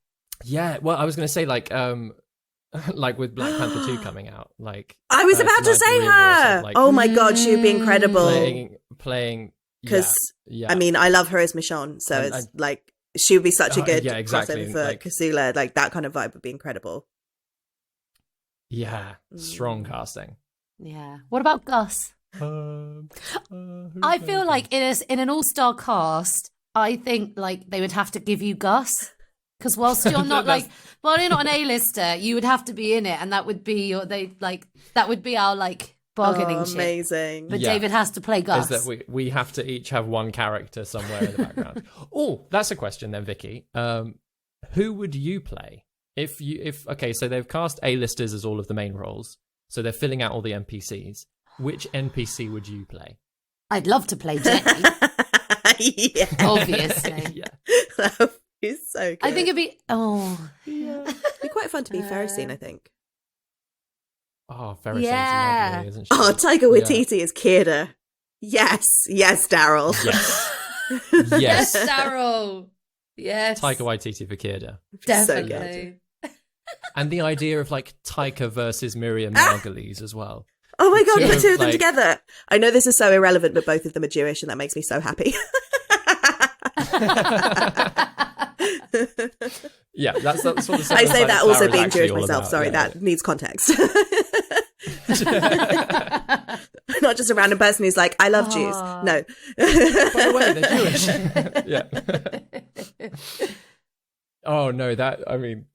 Yeah, well, I was going to say like like with Black Panther 2 coming out, like I was about to Samantha say Weaving or her. something, like, Oh my god, she would be incredible. playing Because yeah. I mean, I love her as Michonne, so And it's like she would be such a Oh, good yeah, exactly, crossover for like- Kasula. Like that kind of vibe would be incredible. yeah, strong casting. Yeah. What about Gus? I feel like in an all-star cast, I think like they would have to give you Gus. Because whilst you're not like, well, you're not an A-lister, you would have to be in it, and that would be that would be our like bargaining Oh, chip. amazing. But Yeah. David has to play Gus. Is that we have to each have one character somewhere in the background. Oh, that's a question then, Vicky. Who would you play if okay, so they've cast A-listers as all of the main roles, so they're filling out all the NPCs. Which NPC would you play? I'd love to play Jenny, Yeah, obviously. Yeah. that would be so good. I think it'd be it'd be quite fun to be Ferrisine. I think. Oh, very Yeah. lovely, isn't she? Oh, Taika Waititi is Kira. Yes, yes, Daryl. Yes. yes, Yes. Daryl. Yes, Taika Waititi for Kierda. So good. definitely. And the idea of like Taika versus Miriam Margolyes as well. Oh my god, Sort the of, two of them like- together. I know this is so irrelevant, but both of them are Jewish, and that makes me so happy. Yeah, that's sort of stuff I say that also Flower is being actually Jewish all myself. about, Sorry, yeah. that needs context. Not just a random person who's like, I love Jews. No. By the way, they're Jewish. Yeah. Oh no, I mean,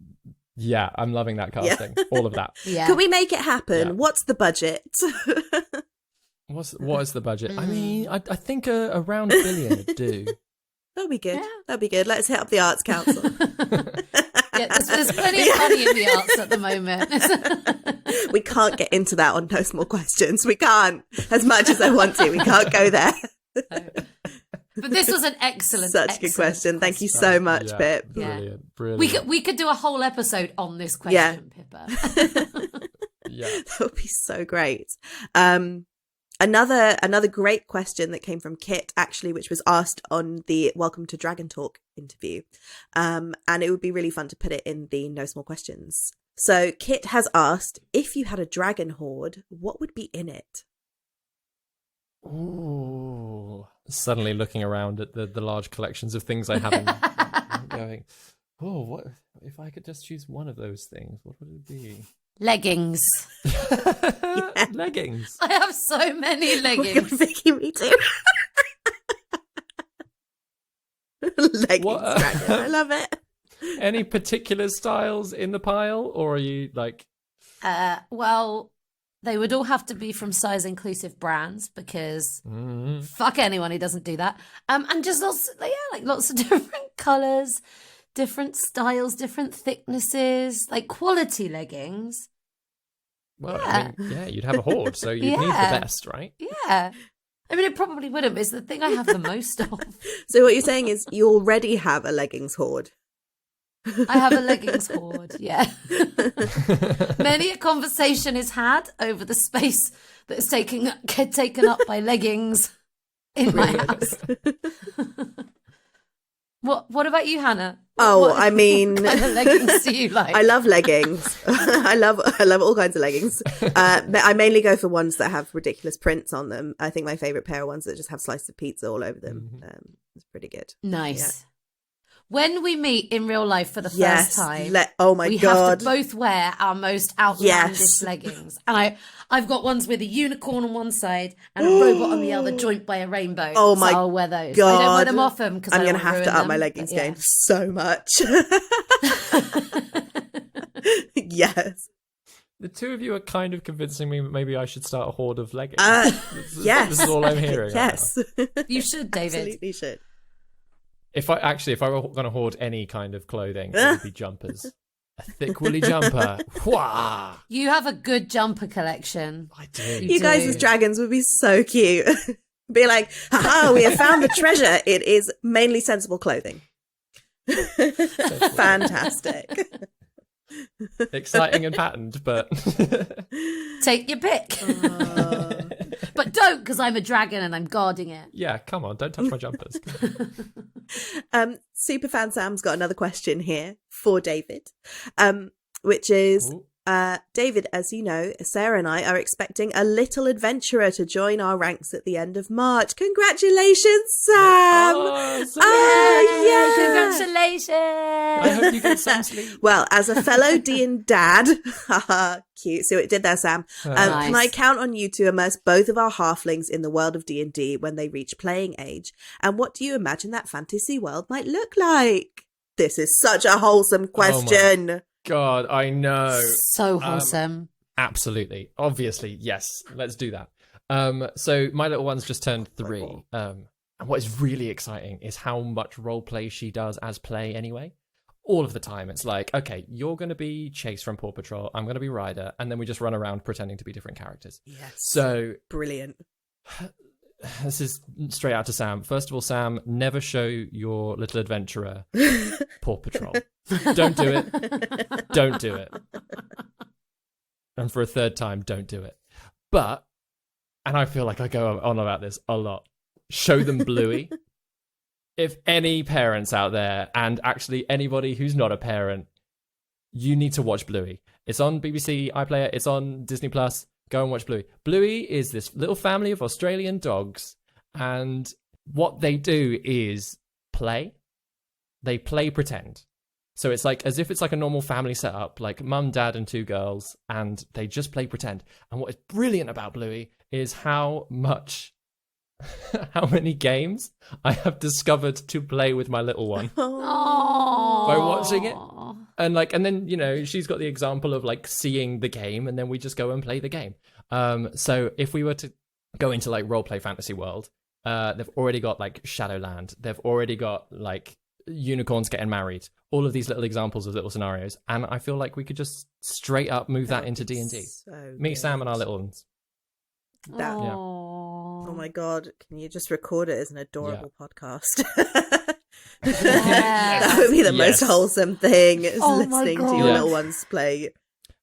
yeah, I'm loving that casting. All of that. Yeah. Could we make it happen? Yeah. What's the budget? What is the budget? I mean, I think around $1 billion would do. That'd be good. That'd be good. Let's hit up the Arts Council. Yeah, there's plenty of money in the arts at the moment. We can't get into that on No Small Questions. We can't. As much as I want to, we can't go there. But this was an excellent, Such a good excellent question. Thank you so much, Yeah, Pip. Brilliant, brilliant. We could do a whole episode on this Yeah. question, Pippa. Yeah. That would be so great. Another great question that came from Kit, actually, which was asked on the Welcome to Dragon Talk interview. And it would be really fun to put it in the No Small Questions. So Kit has asked, if you had a dragon horde, what would be in it? Ooh. Suddenly looking around at the large collections of things I have going. Oh, what if I could just choose one of those things? What would it be? Leggings. Leggings. I have so many Oh my God, leggings. Vicky, me too. Leggings What? dragon. I love it. Any particular styles in the pile, or are you like? Well, they would all have to be from size inclusive brands because fuck anyone who doesn't do that. And just lots, like lots of different colors, different styles, different thicknesses, like quality leggings. Well, Yeah. I mean, you'd have a horde, so you'd need the Yeah. best, right? Yeah. I mean, it probably wouldn't, but it's the thing I have the most of. So what you're saying is you already have a leggings hoard. I have a leggings hoard, yeah. Many a conversation is had over the space that is taken up by leggings in my house. What about you, Hannah? Oh, What I mean, kind of leggings do you like? I love leggings. I love all kinds of leggings. I mainly go for ones that have ridiculous prints on them. I think my favorite pair are ones that just have slices of pizza all over them. It's pretty good. Nice. When we meet in real life for the Yes. first time, Oh my we God. have to both wear our most outlandish Yes. leggings. And I've got ones with a unicorn on one side and a robot on the other, joined by a rainbow. Oh so my I'll wear those. I don't God. wear them often because I'm going gonna have to up my leggings game so much. Yes. The two of you are kind of convincing me that maybe I should start a horde of leggings. Yes. This is all I'm hearing. right Yes. You should, David. Absolutely should. If I were going to hoard any kind of clothing, it would be jumpers. A thick woolly jumper. Wah! You have a good jumper collection. I do. You guys do. as dragons would be so cute. Be like, haha, we have found the treasure. It is mainly sensible clothing. Fantastic. Exciting and patterned, but Take your pick. But don't, because I'm a dragon and I'm guarding it. yeah, come on, don't touch my jumpers. Superfan Sam's got another question here for David, which is, Ooh. David, as you know, Sarah and I are expecting a little adventurer to join our ranks at the end of March. Congratulations, Sam! Oh, so yeah. Congratulations. I hope you get some sleep. Well, as a fellow D&D dad, haha, cute. See what it did there, Sam. Nice. Can I count on you to immerse both of our halflings in the world of D&D when they reach playing age? And what do you imagine that fantasy world might look like? This is such a wholesome question. God, I know. So wholesome. Absolutely. Obviously, yes. Let's do that. So my little one's just turned 3. And what is really exciting is how much roleplay she does as play anyway. All of the time. It's like, okay, you're going to be Chase from Paw Patrol. I'm going to be Ryder. And then we just run around pretending to be different characters. Yes. So Brilliant. this is straight out to Sam. First of all, Sam, never show your little adventurer Paw Patrol. Don't do it. Don't do it. And for a third time, don't do it. But, and I feel like I go on about this a lot, show them Bluey. If any parents out there, and actually anybody who's not a parent, you need to watch Bluey. It's on BBC iPlayer, it's on Disney Plus. Go and watch Bluey. Bluey is this little family of Australian dogs, and what they do is play. They play pretend. So it's like as if it's like a normal family setup, like mum, dad, and 2 girls, and they just play pretend. And what is brilliant about Bluey is how many games I have discovered to play with my little one. Aww. By watching it. And then, you know, she's got the example of like seeing the game, and then we just go and play the game. So if we were to go into like roleplay fantasy world, they've already got like Shadowland. They've already got like unicorns getting married. All of these little examples of little scenarios. And I feel like we could just straight up move that into D&D. So Me, good. Sam, and our little ones. That, Yeah. Oh my God. Can you just record it as an adorable podcast? Yes. That would be the most Yes. wholesome thing, is Oh my listening to God. your Yeah. little ones play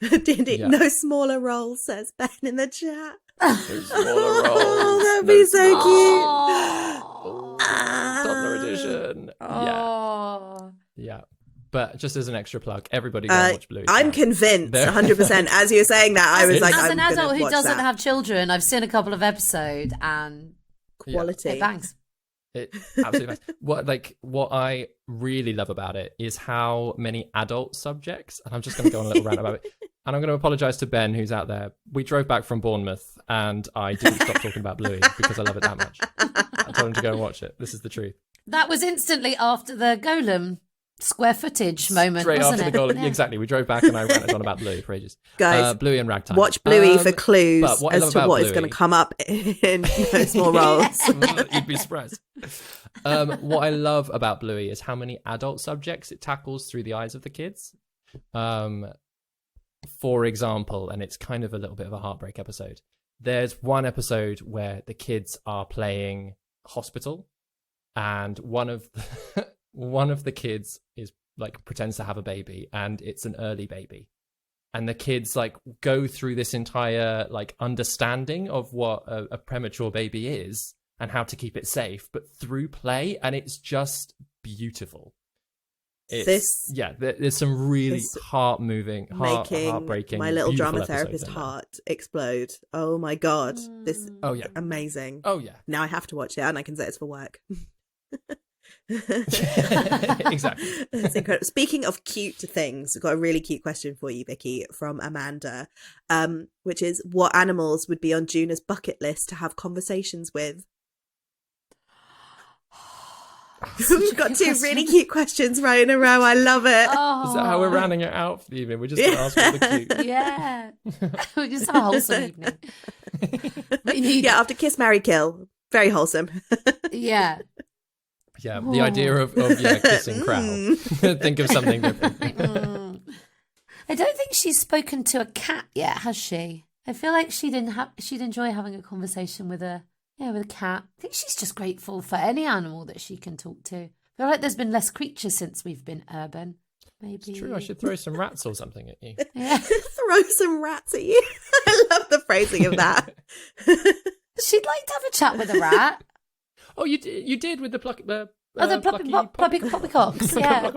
D&D. Yeah. No smaller role, says Ben in the chat. Smaller rolls. Oh, that would be so cute. Aww. Toddler edition. Yeah. Aww. Yeah. But just as an extra plug, everybody go and watch Bluey. I'm Yeah. convinced, There- 100%. As you were saying that, I was As like, As I'm an gonna adult who watch doesn't that. have children, I've seen a couple of episodes and Quality. it bangs. It absolutely amazing. What I really love about it is how many adult subjects, and I'm just going to go on a little rant about it. And I'm going to apologize to Ben, who's out there. We drove back from Bournemouth, and I didn't stop talking about Bluey because I love it that much. I told him to go and watch it. This is the truth. That was instantly after the Golem square footage moment, Straight wasn't after it? the goal. Yeah. Exactly. We drove back, and I ranted on about Bluey for ages. Guys, Bluey and Ragtime. watch Bluey for but clues what I as love to about what is Bluey- going to come up in those small roles. You'd be surprised. What I love about Bluey is how many adult subjects it tackles through the eyes of the kids. For example, and it's kind of a little bit of a heartbreak episode. There's one episode where the kids are playing hospital, and one of the kids is like pretends to have a baby, and it's an early baby. And the kids like go through this entire like understanding of what a premature baby is and how to keep it safe, but through play, and it's just beautiful. There's some really this heartbreaking Making my little beautiful drama episodes therapist in there. heart explode. Oh my god, this Oh yeah, amazing. oh yeah, Now I have to watch it, and I can say it's for work. exactly. It's incredible. Speaking of cute things, we've got a really cute question for you, Vicky, from Amanda, which is, what animals would be on Juna's bucket list to have conversations with? We've got two really cute questions right in a row. I love it. Oh. Is that how we're rounding it out for the evening? We're just going to ask all the cute. Yeah. We just have a wholesome evening. We need, Yeah, after Kiss, Marry, Kill. Very wholesome. yeah. Yeah, the idea of kissing Crow. Think of something different. I don't think she's spoken to a cat yet, has she? I feel like she'd enjoy having a conversation with a cat. I think she's just grateful for any animal that she can talk to. I feel like there's been less creatures since we've been urban. Maybe. It's true, I should throw some rats or something at you. Yeah. Throw some rats at you. I love the phrasing of that. She'd like to have a chat with a rat. Oh, you did with the plucky. Poppycocks, yeah.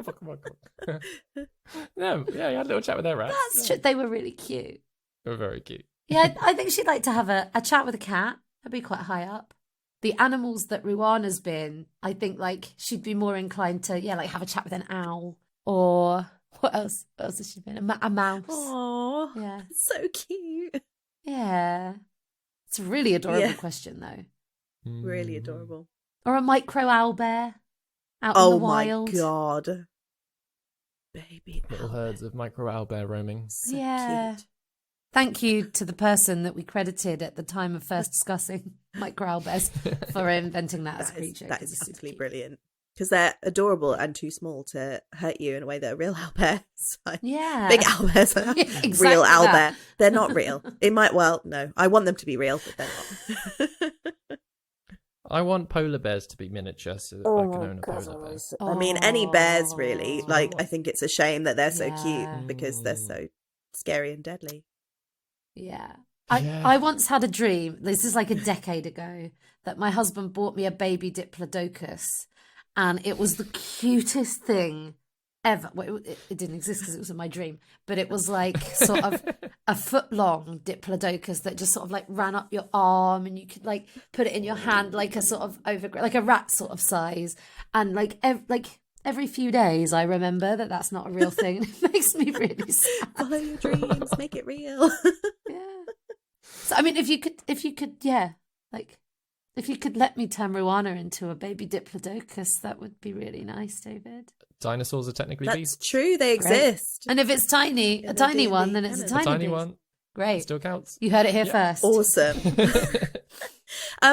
No, yeah, you had a little chat with their rats. That's true. They were really cute. They were very cute. Yeah, I think she'd like to have a chat with a cat. That'd be quite high up. The animals that Ruana's been, I think like she'd be more inclined to, like have a chat with an owl. Or what else? What else has she been? A mouse. Aww, Yeah. so cute. Yeah. It's a really adorable Yeah. question though. Really adorable. Or a micro owlbear out in the Oh my wild. god. Baby. Little herds of micro owlbear roaming. So Yeah. cute. Thank you to the person that we credited at the time of first discussing micro owlbears for inventing that as a creature. That 'cause is it's super utterly cute. brilliant. Because they're adorable and too small to hurt you in a way that a real owlbear is. Like, Yeah. big owlbears are Yeah, exactly real owlbear. that. They're not real. It might, no. I want them to be real, but they're not. I want polar bears to be miniature so that I can own a polar bear. I mean, any bears really. Aw. Like, I think it's a shame that they're so Yeah. cute because they're so scary and deadly. Yeah. Yeah. I once had a dream, this is like a decade ago, that my husband bought me a baby Diplodocus, and it was the cutest thing ever. Well, it didn't exist because it was in my dream, but it was like sort of a foot long Diplodocus that just sort of like ran up your arm, and you could like put it in your hand like a sort of like a rat sort of size, and like every few days I remember that that's not a real thing. It makes me really sad. Follow your dreams, make it real. Yeah. So I mean, if you could, yeah, like if you could let me turn Ruana into a baby Diplodocus, that would be really nice, David. Dinosaurs are technically That's beasts. true, they exist. And if it's tiny, Yeah, a they tiny do, one, they then it's a can. tiny, A tiny beast. one Great. still counts. You heard it here Yeah. first. Awesome.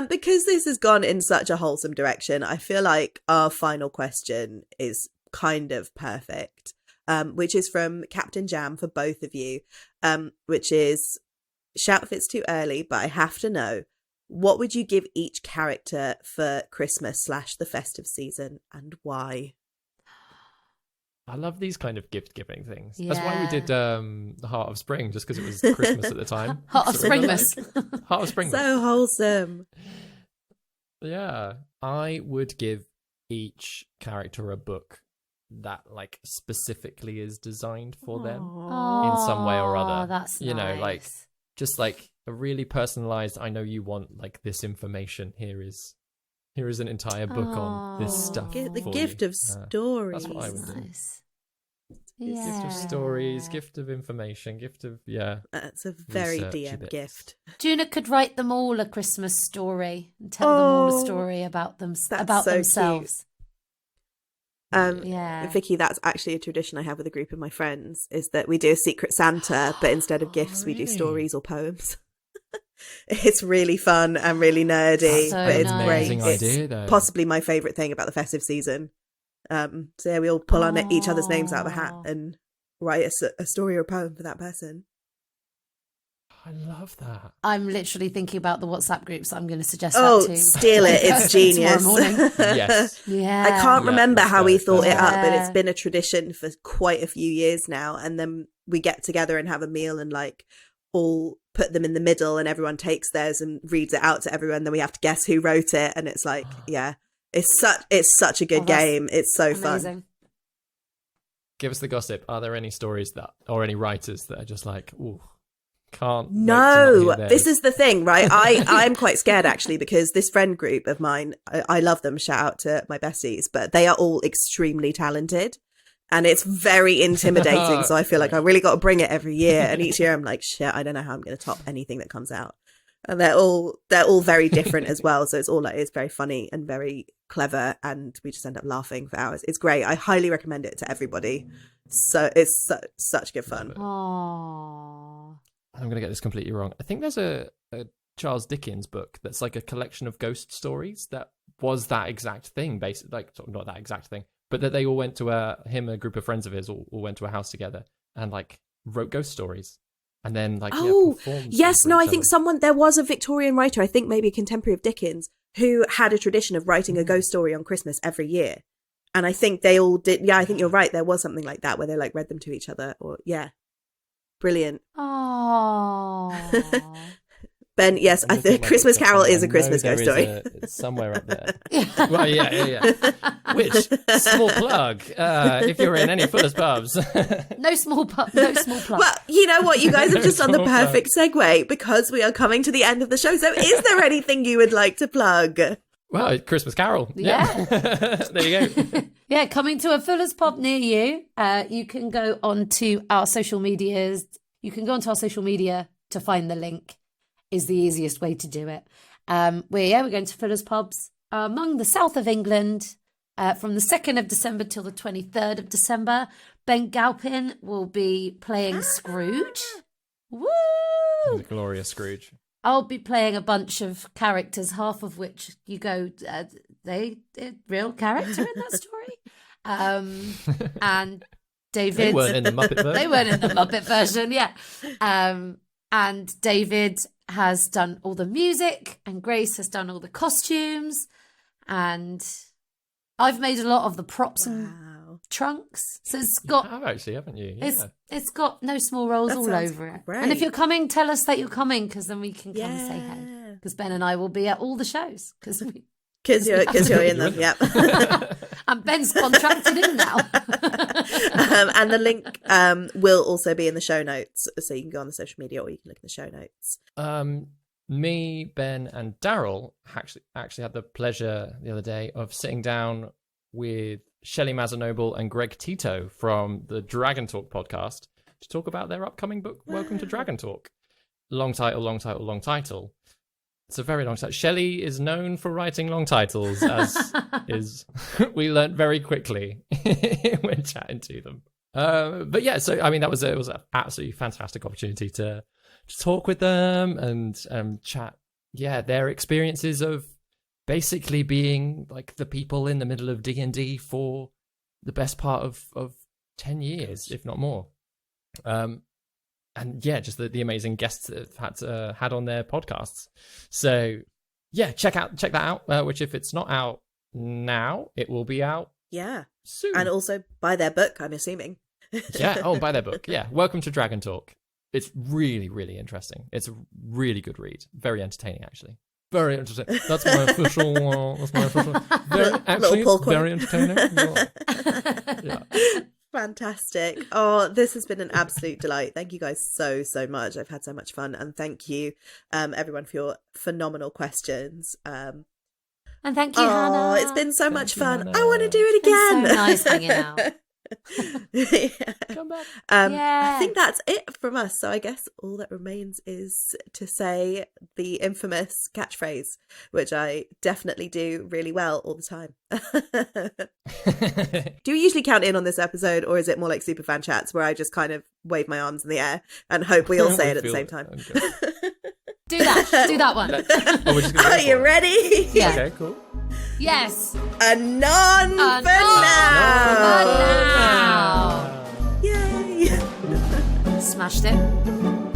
Because this has gone in such a wholesome direction, I feel like our final question is kind of perfect, which is from Captain Jam for both of you, which is, shout if it's too early, but I have to know, what would you give each character for Christmas / the festive season, and why? I love these kind of gift giving things. That's why we did Yeah. the Heart of Spring, just because it was Christmas at the time. Heart of So we were Springmas. like, Heart of Springmas. So wholesome. Yeah, I would give each character a book that like specifically is designed for them in some way or Aw, other. That's You know, like nice. just like a really personalized. I know you want like this information. Here is Here is an entire book on this Oh. stuff. The for gift you. of stories. That's what I would do. Nice. Gift of stories, gift of information, gift of That's a very researchy DM bits. gift. Juna could write them all a Christmas story and tell them all a Oh, story about them that's about so themselves. Yeah. Vicky, that's actually a tradition I have with a group of my friends, is that we do a Secret Santa, but instead of gifts, we do really? stories or poems. It's really fun and really nerdy, So but it's nice. great. Amazing It's idea, though. possibly my favourite thing about the festive season. So yeah, we all pull on each other's names out of a hat Aw. and write a story or a poem for that person. I love that. I'm literally thinking about the WhatsApp groups I'm going to suggest Oh, that to. steal it. It's genius. Tomorrow morning. Yes. Yeah. I can't Yeah, remember let's how go. we thought it up, but Yeah. it's been a tradition for quite a few years now. And then we get together and have a meal and like all put them in the middle and everyone takes theirs and reads it out to everyone. Then we have to guess who wrote it. And it's like, yeah, it's such a good Oh, that's game. It's so fun. Amazing. Give us the gossip. Are there any stories that, or any writers that are just like, ooh, can't. wait to No, not hear this theirs? is the thing, right? I'm quite scared actually, because this friend group of mine, I love them. Shout out to my besties, but they are all extremely talented. And it's very intimidating. So I feel like I really got to bring it every year. And each year I'm like, shit, I don't know how I'm going to top anything that comes out. And they're all very different as well. So it's very funny and very clever. And we just end up laughing for hours. It's great. I highly recommend it to everybody. So it's such good fun. Aww. I'm going to get this completely wrong. I think there's a Charles Dickens book that's like a collection of ghost stories that was that exact thing, basically, like sort of not that exact thing, but that they all went to a group of friends of his all went to a house together and like wrote ghost stories. And then like performed yes, them no, for I each think other. there was a Victorian writer, I think maybe a contemporary of Dickens, who had a tradition of writing a ghost story on Christmas every year. And I think they all did. Yeah, I think you're right. There was something like that where they like read them to each other or brilliant. Aww. Ben, yes, I'm I looking at think my Christmas books Carol up, and is a I Christmas know ghost there story. is it's somewhere up there. Well, yeah. Which, small plug, if you're in any Fuller's pubs. No small plug. Well, you know what? You guys have just done the Small plug. perfect segue because we are coming to the end of the show. So is there anything you would like to plug? Well, Christmas Carol. Yeah. There you go. Yeah, coming to a Fuller's pub near you. You can go onto our social medias. You can go onto our social media to find the link. Is the easiest way to do it. We're going to Fuller's pubs among the south of England from the 2nd of December till the 23rd of December. Ben Galpin will be playing Scrooge. Woo! The glorious Scrooge. I'll be playing a bunch of characters, half of which you go, they real character in that story. And David, They weren't in the Muppet version. They weren't in the Muppet version, yeah. And David has done all the music, and Grace has done all the costumes, and I've made a lot of the props and Wow. trunks. So it's You got have actually, haven't you? Yeah. it's got no small roles That all sounds over it. great. And if you're coming, tell us that you're coming, because then we can come and say hey. Yeah. Because Ben and I will be at all the shows. Because Because you're in them, yep. and Ben's contracted in now. And the link will also be in the show notes, so you can go on the social media or you can look in the show notes. Me, Ben, and Daryl actually had the pleasure the other day of sitting down with Shelley Mazanoble and Greg Tito from the Dragon Talk podcast to talk about their upcoming book, Welcome to Dragon Talk. Long title. It's a very long title. Shelley is known for writing long titles, as we learnt very quickly when chatting to them. But yeah, so I mean, it was an absolutely fantastic opportunity to talk with them and chat. Yeah, their experiences of basically being like the people in the middle of D&D for the best part of 10 years, if not more. And yeah, just the amazing guests that have had on their podcasts. So yeah, check that out. Which if it's not out now, it will be out Yeah. soon. And also buy their book, I'm assuming. Yeah. Oh, buy their book. Yeah. Welcome to Dragon Talk. It's really, really interesting. It's a really good read. Very entertaining, actually. Very entertaining. That's my official. Very, Paul quote. very entertaining. Yeah. Fantastic. Oh, this has been an absolute delight. Thank you guys so much. I've had so much fun, and thank you everyone for your phenomenal questions. And thank you, Oh, Hannah. it's been so much you, fun. Hannah. I want to do it It's again. been so nice hanging out. Yeah. Come back. I think that's it from us. So I guess all that remains is to say the infamous catchphrase, which I definitely do really well all the time. Do we usually count in on this episode, or is it more like Superfan chats where I just kind of wave my arms in the air and hope we all say it at the same time? Do that one. Oh, we're just gonna go Are you for it. ready? Yeah. Okay, cool. Yes. A non for But now. now. Yay. Smashed it.